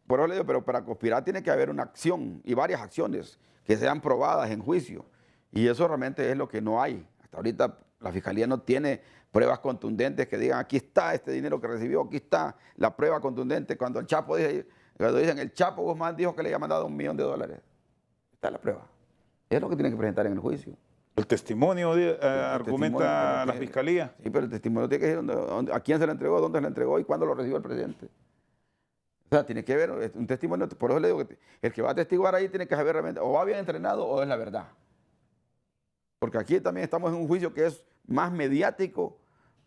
por eso le digo, pero para conspirar tiene que haber una acción y varias acciones que sean probadas en juicio. Y eso realmente es lo que no hay. Hasta ahorita la Fiscalía no tiene pruebas contundentes que digan, aquí está este dinero que recibió, aquí está la prueba contundente. Cuando dicen, el Chapo Guzmán dijo que le había mandado $1 millón. Está la prueba. Es lo que tienen que presentar en el juicio. El testimonio argumenta la Fiscalía. Sí, pero el testimonio tiene que decir a quién se le entregó, dónde se le entregó y cuándo lo recibió el presidente. O sea, tiene que haber un testimonio. Por eso le digo que el que va a testiguar ahí tiene que saber realmente o va bien entrenado o es la verdad. Porque aquí también estamos en un juicio que es más mediático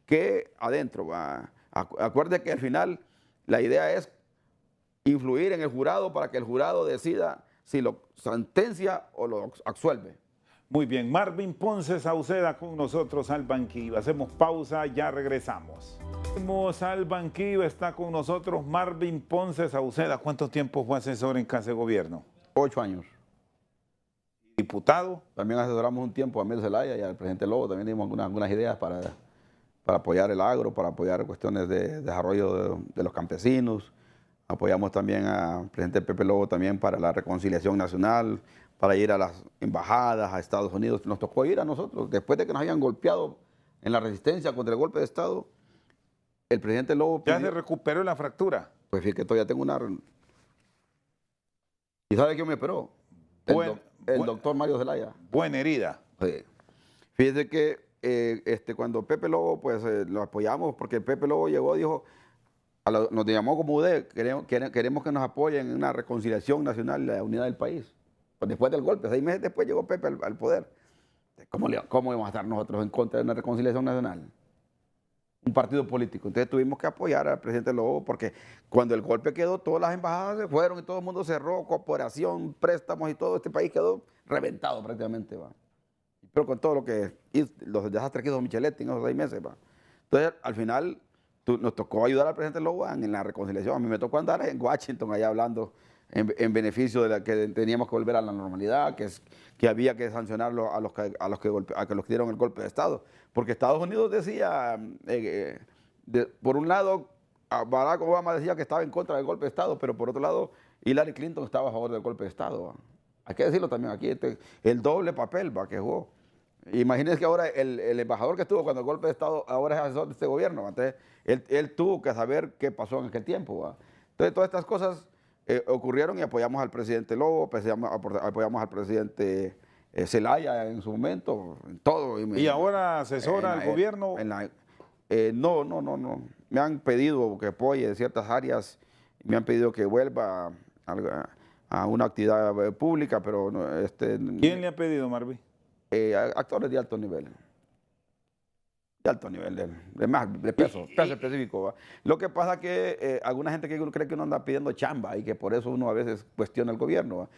que adentro. Acuérdate que al final la idea es influir en el jurado para que el jurado decida si lo sentencia o lo absuelve. Muy bien, Marvin Ponce Sauceda con nosotros al banquillo. Hacemos pausa, ya regresamos. Vamos al banquillo, está con nosotros Marvin Ponce Sauceda. ¿Cuánto tiempo fue asesor en Casa de Gobierno? 8 años. ¿Diputado? También asesoramos un tiempo a Mel Zelaya y al presidente Lobo. También dimos algunas ideas para apoyar el agro, para apoyar cuestiones de desarrollo de los campesinos. Apoyamos también al presidente Pepe Lobo también para la reconciliación nacional, para ir a las embajadas, a Estados Unidos. Nos tocó ir a nosotros, después de que nos hayan golpeado en la resistencia contra el golpe de Estado, el presidente Lobo pidió, ¿ya se recuperó la fractura? Pues fíjate que todavía tengo una... ¿Y sabe quién me operó? El doctor Mario Zelaya. Buena herida. Sí. Fíjese que cuando Pepe Lobo, pues lo apoyamos, porque Pepe Lobo llegó y dijo, nos llamó como UD, queremos que nos apoyen en una reconciliación nacional y la unidad del país. Pues después del golpe, 6 meses después llegó Pepe al poder. ¿Cómo íbamos a estar nosotros en contra de una reconciliación nacional? Un partido político. Entonces tuvimos que apoyar al presidente Lobo porque cuando el golpe quedó, todas las embajadas se fueron y todo el mundo cerró, cooperación, préstamos y todo este país quedó reventado prácticamente. ¿Va? Pero con todo lo que los desastres que hizo Micheletti en esos 6 meses. ¿Va? Entonces al final nos tocó ayudar al presidente Lobo en la reconciliación. A mí me tocó andar en Washington allá hablando en beneficio de que teníamos que volver a la normalidad, que había que sancionar a los que dieron el golpe de Estado. Porque Estados Unidos decía, por un lado, Barack Obama decía que estaba en contra del golpe de Estado, pero por otro lado, Hillary Clinton estaba a favor del golpe de Estado. ¿Va? Hay que decirlo también aquí, el doble papel ¿va? Que jugó. Imagínense que ahora el embajador que estuvo cuando el golpe de Estado ahora es asesor de este gobierno. Entonces, él tuvo que saber qué pasó en aquel tiempo. ¿Va? Entonces, todas estas cosas ocurrieron y apoyamos al presidente Lobo, apoyamos al presidente Zelaya en su momento, en todo. ¿Y ahora asesora al gobierno? No. Me han pedido que apoye en ciertas áreas, me han pedido que vuelva a una actividad pública, pero... ¿Quién le ha pedido, Marvin? Actores de alto nivel. De alto nivel, de peso específico. ¿Va? Lo que pasa es que alguna gente cree que uno anda pidiendo chamba y que por eso uno a veces cuestiona el gobierno. ¿Va?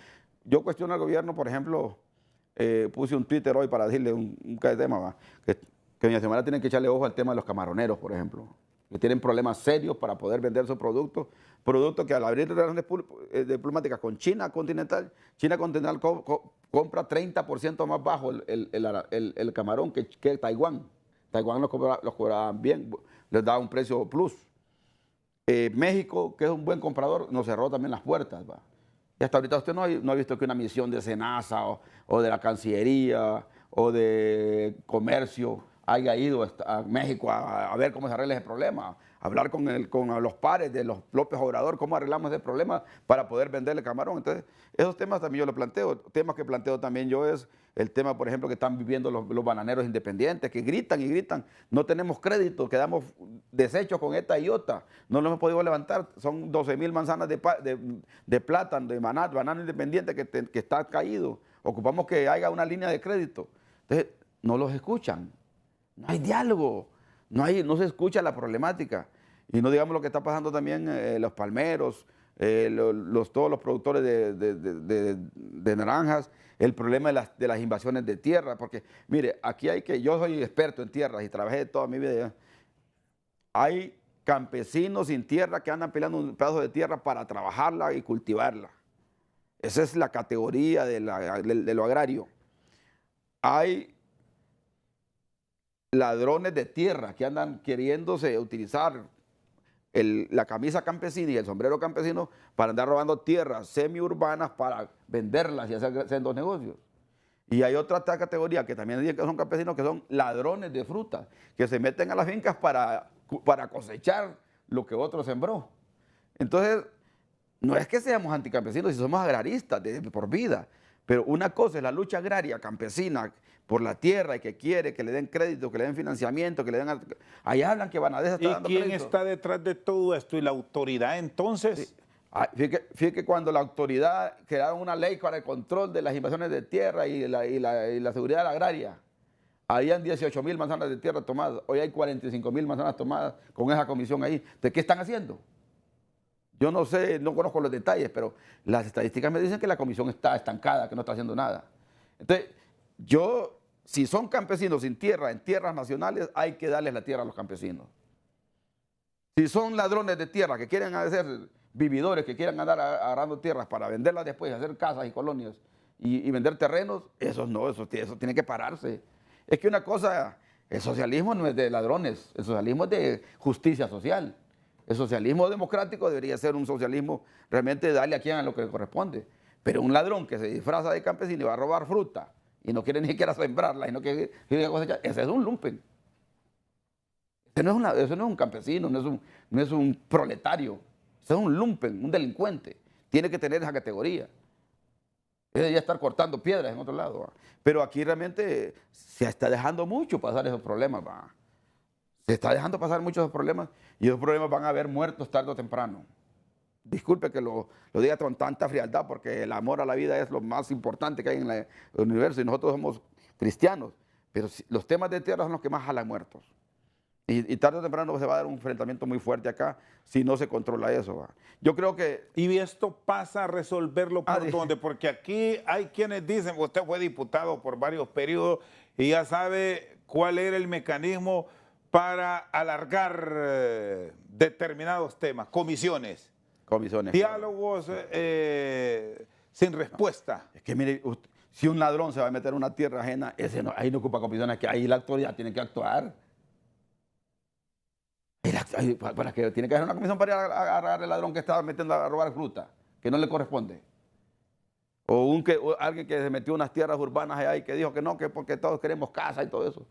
Yo cuestiono al gobierno, por ejemplo, puse un Twitter hoy para decirle un tema, ¿va? Que doña Xiomara tiene que echarle ojo al tema de los camaroneros, por ejemplo. que tienen problemas serios para poder vender sus productos. Productos que al abrir relaciones diplomáticas con China continental compra 30% más bajo el camarón que Taiwán. Taiwán los cobra bien, les da un precio plus. México, que es un buen comprador, nos cerró también las puertas, ¿va? Y hasta ahorita usted no ha visto que una misión de SENASA o de la Cancillería o de Comercio haya ido a México a ver cómo se arregla ese problema, hablar con los pares de los López Obrador, cómo arreglamos ese problema para poder venderle camarón. Entonces, esos temas también yo los planteo. Temas que planteo también yo es el tema, por ejemplo, que están viviendo los bananeros independientes, que gritan y gritan. No tenemos crédito, quedamos deshechos con esta y otra. No lo hemos podido levantar. Son 12,000 manzanas de plátano, de banano independiente que está caído. Ocupamos que haya una línea de crédito. Entonces, no los escuchan. No hay diálogo. No se escucha la problemática. Y no digamos lo que está pasando también los palmeros, todos los productores de naranjas, el problema de las invasiones de tierra, porque mire, yo soy experto en tierras y trabajé toda mi vida. Hay campesinos sin tierra que andan peleando un pedazo de tierra para trabajarla y cultivarla. Esa es la categoría de lo agrario. Hay ladrones de tierra que andan queriéndose utilizar la camisa campesina y el sombrero campesino para andar robando tierras semiurbanas para venderlas y hacer sendos negocios. Y hay otra categoría que también dicen que son campesinos, que son ladrones de fruta, que se meten a las fincas para cosechar lo que otro sembró. Entonces, no es que seamos anticampesinos, si somos agraristas por vida, pero una cosa es la lucha agraria campesina por la tierra y que quiere que le den crédito, que le den financiamiento, que le den... Ahí hablan que Banadesa está dando crédito. ¿Y quién está detrás de todo esto? ¿Y la autoridad entonces? Sí. Fíjate que cuando la autoridad crearon una ley para el control de las invasiones de tierra y la seguridad agraria, habían 18,000 manzanas de tierra tomadas, hoy hay 45,000 manzanas tomadas con esa comisión ahí. ¿De qué están haciendo? Yo no sé, no conozco los detalles, pero las estadísticas me dicen que la comisión está estancada, que no está haciendo nada. Entonces, si son campesinos sin tierra, en tierras nacionales, hay que darles la tierra a los campesinos. Si son ladrones de tierra que quieren hacer vividores, que quieran andar agarrando tierras para venderlas después, hacer casas y colonias y vender terrenos, eso tiene que pararse. Es que una cosa, el socialismo no es de ladrones, el socialismo es de justicia social. El socialismo democrático debería ser un socialismo realmente darle a quien a lo que le corresponde. Pero un ladrón que se disfraza de campesino y va a robar fruta y no quiere ni siquiera sembrarla y no quiere cosechar, ese es un lumpen. Eso no es un campesino, no es un proletario. Ese es un lumpen, un delincuente. Tiene que tener esa categoría. Ese debería estar cortando piedras en otro lado. ¿Va? Pero aquí realmente se está dejando mucho pasar esos problemas. ¿Va? Se está dejando pasar muchos problemas y esos problemas van a haber muertos tarde o temprano. Disculpe que lo diga con tanta frialdad porque el amor a la vida es lo más importante que hay en el universo y nosotros somos cristianos, pero los temas de tierra son los que más jalan muertos. Y tarde o temprano se va a dar un enfrentamiento muy fuerte acá si no se controla eso. ¿Va? Yo creo que... ¿Y esto pasa a resolverlo por dónde? Porque aquí hay quienes dicen, usted fue diputado por varios periodos y ya sabe cuál era el mecanismo para alargar determinados temas, comisiones, diálogos sin respuesta. Es que mire, si un ladrón se va a meter en una tierra ajena, ahí no ocupa comisiones, que ahí la autoridad tiene que actuar. Para que tiene que haber una comisión para ir a agarrar al ladrón que está metiendo a robar fruta, que no le corresponde. O alguien que se metió en unas tierras urbanas allá y que dijo que no, que porque todos queremos casa y todo eso.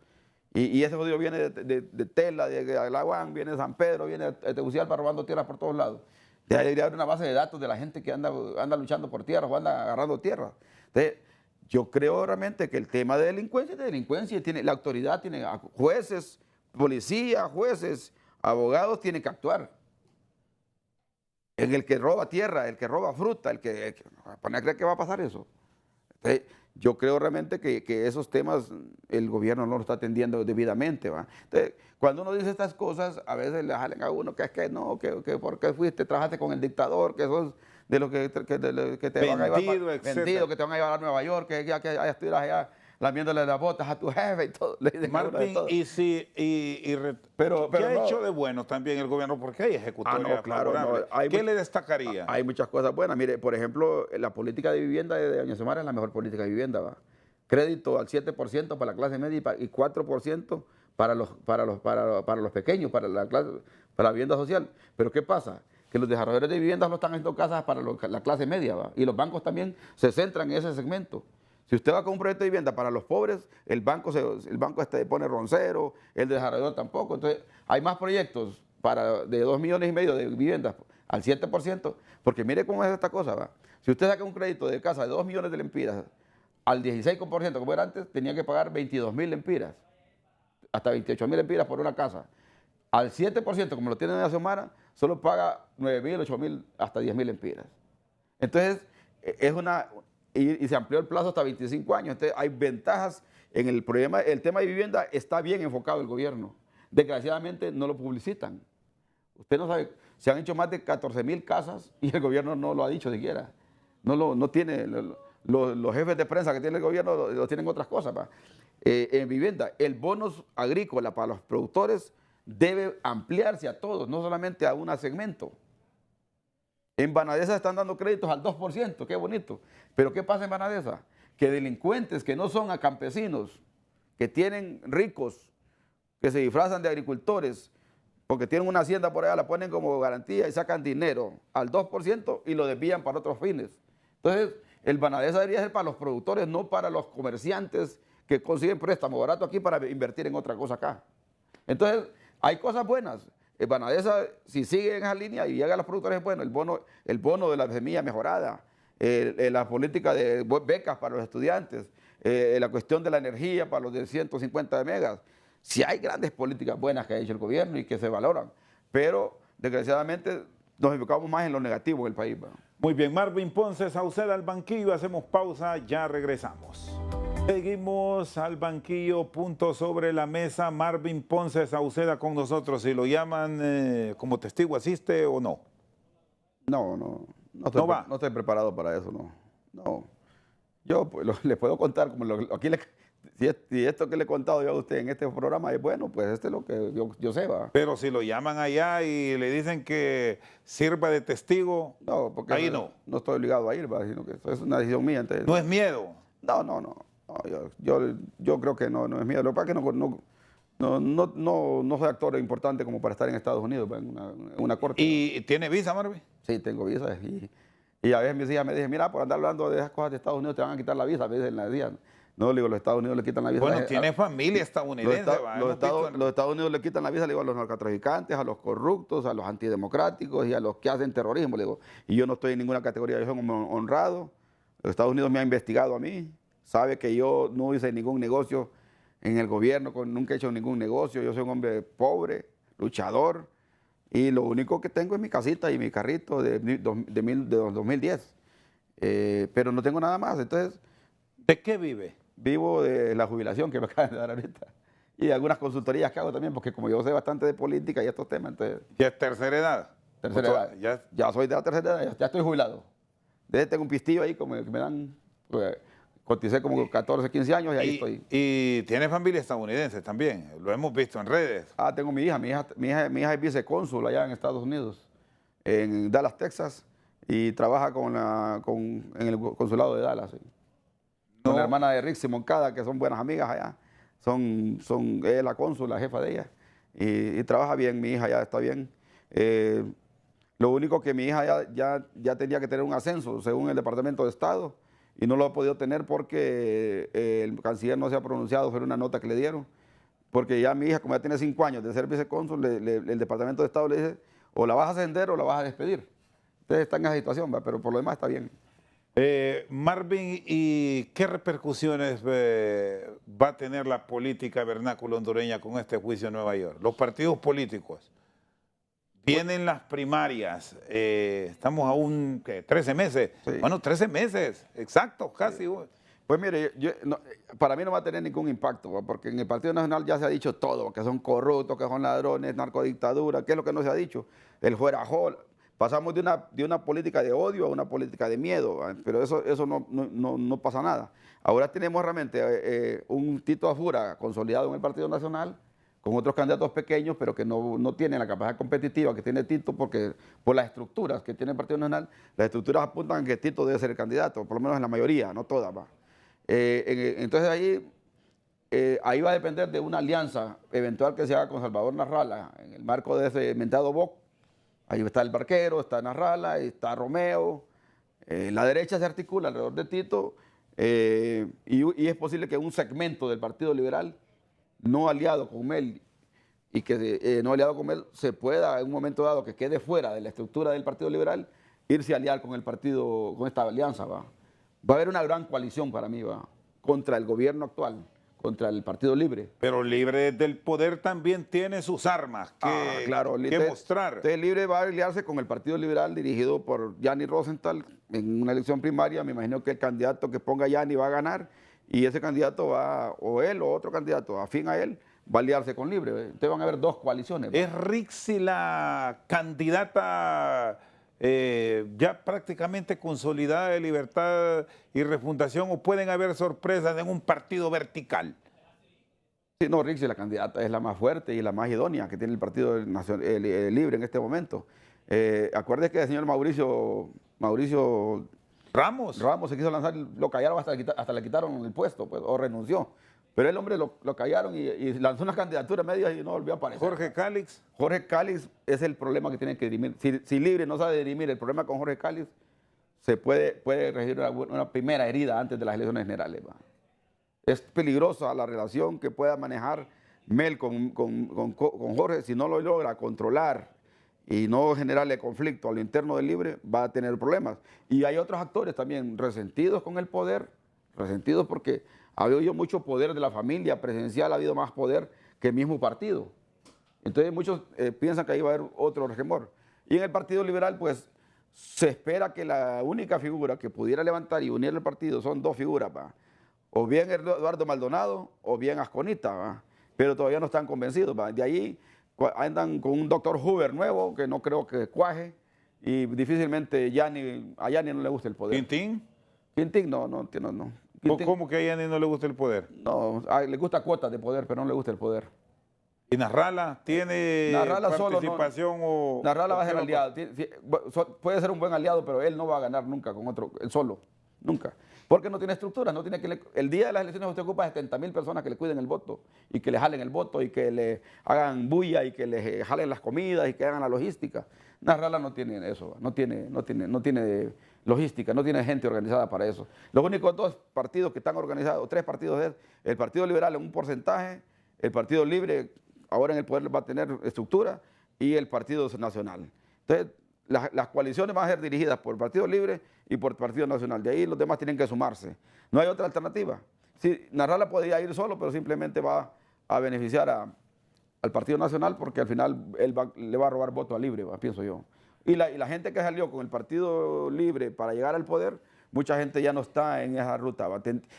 Y ese jodido viene de Tela, de Alaguán, viene de San Pedro, viene de Tegucigalpa robando tierras por todos lados. Debería haber una base de datos de la gente que anda luchando por tierras o anda agarrando tierras. Entonces, yo creo realmente que el tema de delincuencia, la autoridad tiene jueces, policía, jueces, abogados tienen que actuar. En el que roba tierra, el que roba fruta, ¿para creer que va a pasar eso? Entonces, yo creo realmente que esos temas el gobierno no lo está atendiendo debidamente. ¿Va? Entonces, cuando uno dice estas cosas, a veces le jalen a uno que es que no, que porque trabajaste con el dictador, que sos de los que te van a llevar, vendido, que te van a llevar a Nueva York, que estuvieras allá lamiéndole las botas a tu jefe y todo. Le dicen ahora de Marvin, todo. Pero ¿qué ha no. hecho de bueno también el gobierno? Porque hay ejecutorias no, claro, favorables. no, hay ¿Qué mu- le destacaría? Hay muchas cosas buenas. Mire, por ejemplo, la política de vivienda de doña Xiomara es la mejor política de vivienda, ¿va? Crédito al 7% para la clase media y 4% para los pequeños, para la vivienda social. Pero ¿qué pasa? Que los desarrolladores de viviendas no están haciendo casas para la clase media, ¿va? Y los bancos también se centran en ese segmento. Si usted va con un proyecto de vivienda para los pobres, el banco pone roncero, el desarrollador tampoco. Entonces, hay más proyectos de 2,5 millones de viviendas al 7%, porque mire cómo es esta cosa, ¿va? Si usted saca un crédito de casa de 2 millones de lempiras al 16%, como era antes, tenía que pagar 22,000 lempiras, hasta 28,000 lempiras por una casa. Al 7%, como lo tiene doña Xiomara, solo paga 9,000, 8,000, hasta 10,000 lempiras. Entonces, y se amplió el plazo hasta 25 años. Entonces, hay ventajas en el tema de vivienda está bien enfocado el gobierno. Desgraciadamente, no lo publicitan. Usted no sabe, se han hecho más de 14,000 casas y el gobierno no lo ha dicho siquiera. No tiene, los jefes de prensa que tiene el gobierno lo tienen otras cosas. En vivienda, el bono agrícola para los productores debe ampliarse a todos, no solamente a un segmento. En Banadesa están dando créditos al 2%, qué bonito. Pero ¿qué pasa en Banadesa? Que delincuentes que no son a campesinos, que tienen ricos, que se disfrazan de agricultores, porque tienen una hacienda por allá, la ponen como garantía y sacan dinero al 2% y lo desvían para otros fines. Entonces, el Banadesa debería ser para los productores, no para los comerciantes que consiguen préstamo barato aquí para invertir en otra cosa acá. Entonces, hay cosas buenas. El Banadesa, si sigue en esa línea y llega a los productores, bueno, el bono de la semilla mejorada, la política de becas para los estudiantes, la cuestión de la energía para los de 150 megas. Si hay grandes políticas buenas que ha hecho el gobierno y que se valoran, pero desgraciadamente nos enfocamos más en lo negativo del país. Muy bien, Marvin Ponce Sauceda al banquillo, hacemos pausa, ya regresamos. Seguimos al banquillo, punto sobre la mesa. Marvin Ponce Sauceda con nosotros. Si lo llaman como testigo, ¿asiste o no? No estoy preparado para eso, no. Yo pues, les puedo contar, como aquí si esto que le he contado yo a usted en este programa es bueno, pues este es lo que yo sé, va. Pero si lo llaman allá y le dicen que sirva de testigo, no, porque ahí no estoy obligado a ir, va, sino que eso es una decisión mía. Entonces, ¿no es miedo? No, yo creo que no es miedo. Lo que pasa es que no soy actor importante como para estar en Estados Unidos, en una corte. ¿Y tiene visa, Marvin? Sí, tengo visa. Y a veces mis hijas me dicen, mira, por andar hablando de esas cosas de Estados Unidos te van a quitar la visa. A veces en la día. No, le digo, los Estados Unidos le quitan la visa. Bueno, tiene familia estadounidense. Los Estados Unidos le quitan la visa, le digo, a los narcotraficantes, a los corruptos, a los antidemocráticos y a los que hacen terrorismo. Le digo, y yo no estoy en ninguna categoría, yo soy un honrado. Los Estados Unidos me ha investigado a mí. Sabe que yo no hice ningún negocio en el gobierno, nunca he hecho ningún negocio. Yo soy un hombre pobre, luchador, y lo único que tengo es mi casita y mi carrito de 2010. Pero no tengo nada más. Entonces, ¿de qué vive? Vivo de la jubilación que me acaban de dar ahorita. Y algunas consultorías que hago también, porque como yo sé bastante de política y estos temas, entonces... ¿Ya es tercera edad? Tercera edad. Ya soy de la tercera edad, ya estoy jubilado. Desde tengo un pistillo ahí como que me dan... Pues, coticé como 14, 15 años y ahí estoy. ¿Y tiene familia estadounidense también? Lo hemos visto en redes. Tengo mi hija es vicecónsul allá en Estados Unidos, en Dallas, Texas, y trabaja en el consulado de Dallas. ¿Sí? Con la hermana de Rick Moncada, que son buenas amigas allá. Ella es la cónsul, la jefa de ella, y trabaja bien, mi hija ya está bien. Lo único que mi hija ya tenía que tener un ascenso, según el Departamento de Estado, y no lo ha podido tener porque el canciller no se ha pronunciado sobre una nota que le dieron, porque ya mi hija, como ya tiene 5 años de ser vicecónsul, el Departamento de Estado le dice, o la vas a ascender o la vas a despedir. Entonces está en esa situación, pero por lo demás está bien. Marvin, ¿y qué repercusiones va a tener la política vernácula hondureña con este juicio en Nueva York? Los partidos políticos. Vienen las primarias, estamos aún, ¿qué? 13 meses. Sí. Bueno, 13 meses, exacto, casi. Sí. Pues mire, para mí no va a tener ningún impacto, porque en el Partido Nacional ya se ha dicho todo, que son corruptos, que son ladrones, narcodictadura, ¿qué es lo que no se ha dicho? El fuerajol. pasamos de una política de odio a una política de miedo, pero eso no pasa nada. Ahora tenemos realmente un Tito Afura consolidado en el Partido Nacional, con otros candidatos pequeños, pero que no tienen la capacidad competitiva que tiene Tito, porque por las estructuras que tiene el Partido Nacional, las estructuras apuntan a que Tito debe ser el candidato, por lo menos en la mayoría, no todas. ¿Va? Entonces ahí va a depender de una alianza eventual que se haga con Salvador Narrala, en el marco de ese mentado BOC. Ahí está el Barquero, está Narrala, ahí está Romeo. La derecha se articula alrededor de Tito y es posible que un segmento del Partido Liberal no aliado con él y que no aliado con él se pueda en un momento dado que quede fuera de la estructura del Partido Liberal irse a aliar con el partido, con esta alianza. Va a haber una gran coalición para mí contra el gobierno actual, contra el Partido Libre. Pero Libre del Poder también tiene sus armas que mostrar. Entonces Libre va a aliarse con el Partido Liberal dirigido por Gianni Rosenthal en una elección primaria. Me imagino que el candidato que ponga Gianni va a ganar y ese candidato o él o otro candidato afín a él va a aliarse con Libre. Entonces van a haber dos coaliciones. ¿Es Rixi la candidata ya prácticamente consolidada de Libertad y Refundación o pueden haber sorpresas en un partido vertical? Sí, no, Rixi, la candidata es la más fuerte y la más idónea que tiene el Partido Libre en este momento. Acuérdese que el señor Mauricio Ramos se quiso lanzar, lo callaron hasta le quitaron el puesto, pues, o renunció. Pero el hombre lo callaron y lanzó una candidatura media y no volvió a aparecer. Jorge Cálix. Jorge Cálix es el problema que tiene que dirimir. Si Libre no sabe dirimir el problema con Jorge Cálix, se puede regir una primera herida antes de las elecciones generales. ¿Va? Es peligrosa la relación que pueda manejar Mel con Jorge. Si no lo logra controlar y no generarle conflicto a lo interno del Libre, va a tener problemas. Y hay otros actores también resentidos con el poder, resentidos porque ha habido mucho poder de la familia presidencial, ha habido más poder que el mismo partido. Entonces muchos piensan que ahí va a haber otro resquemor. Y en el Partido Liberal, pues, se espera que la única figura que pudiera levantar y unir el partido son dos figuras, ¿va? O bien Eduardo Maldonado o bien Asconita, ¿va? Pero todavía no están convencidos. ¿Va? De ahí andan con un doctor Hoover nuevo que no creo que cuaje y difícilmente a Gianni no le gusta el poder. ¿Quintín? Quintín no. Quintín, ¿Cómo que a Gianni no le gusta el poder? No, le gusta cuotas de poder, pero no le gusta el poder. ¿Y Narrala tiene participación o...? Narrala va a ser aliado. Puede ser un buen aliado, pero él no va a ganar nunca con otro, él solo, nunca. Porque no tiene estructura, no tiene el día de las elecciones usted ocupa 70,000 personas que le cuiden el voto y que le jalen el voto y que le hagan bulla y que le jalen las comidas y que hagan la logística. Narrala no tiene eso, no tiene logística, no tiene gente organizada para eso. Los únicos dos partidos que están organizados, tres partidos es el Partido Liberal en un porcentaje, el Partido Libre ahora en el poder va a tener estructura y el Partido Nacional. Entonces, las coaliciones van a ser dirigidas por el Partido Libre y por el Partido Nacional. De ahí los demás tienen que sumarse. No hay otra alternativa. Sí, Narrala podría ir solo, pero simplemente va a beneficiar al Partido Nacional porque al final él le va a robar voto a Libre, pienso yo. Y la gente que salió con el Partido Libre para llegar al poder, mucha gente ya no está en esa ruta.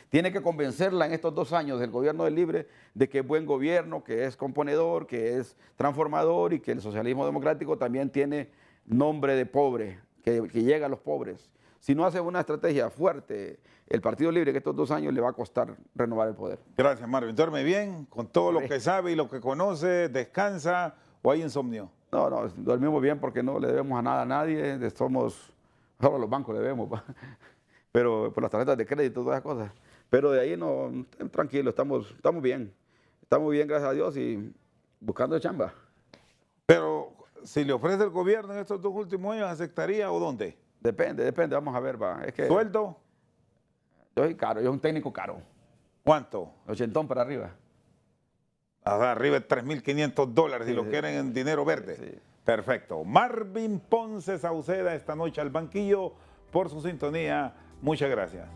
Tiene que convencerla en estos 2 años del gobierno del Libre de que es buen gobierno, que es componedor, que es transformador y que el socialismo democrático también tiene nombre de pobre, que llega a los pobres. Si no hace una estrategia fuerte, el Partido Libre que estos 2 años le va a costar renovar el poder. Gracias, Marvin. Duerme bien, con todo lo que sabe y lo que conoce, descansa o hay insomnio. No, dormimos bien porque no le debemos a nada a nadie, solo a los bancos le debemos, pero por las tarjetas de crédito, todas esas cosas. Pero de ahí no, tranquilo, estamos bien. Estamos bien, gracias a Dios, y buscando chamba. Pero si le ofrece el gobierno en estos 2 últimos años, ¿aceptaría o dónde? Depende, vamos a ver. Es que ¿Sueldo? Yo soy caro, yo soy un técnico caro. ¿Cuánto? 80 para arriba. Arriba de $3.500 si lo quieren en dinero verde. Sí. Perfecto. Marvin Ponce Sauceda esta noche al banquillo por su sintonía. Muchas gracias.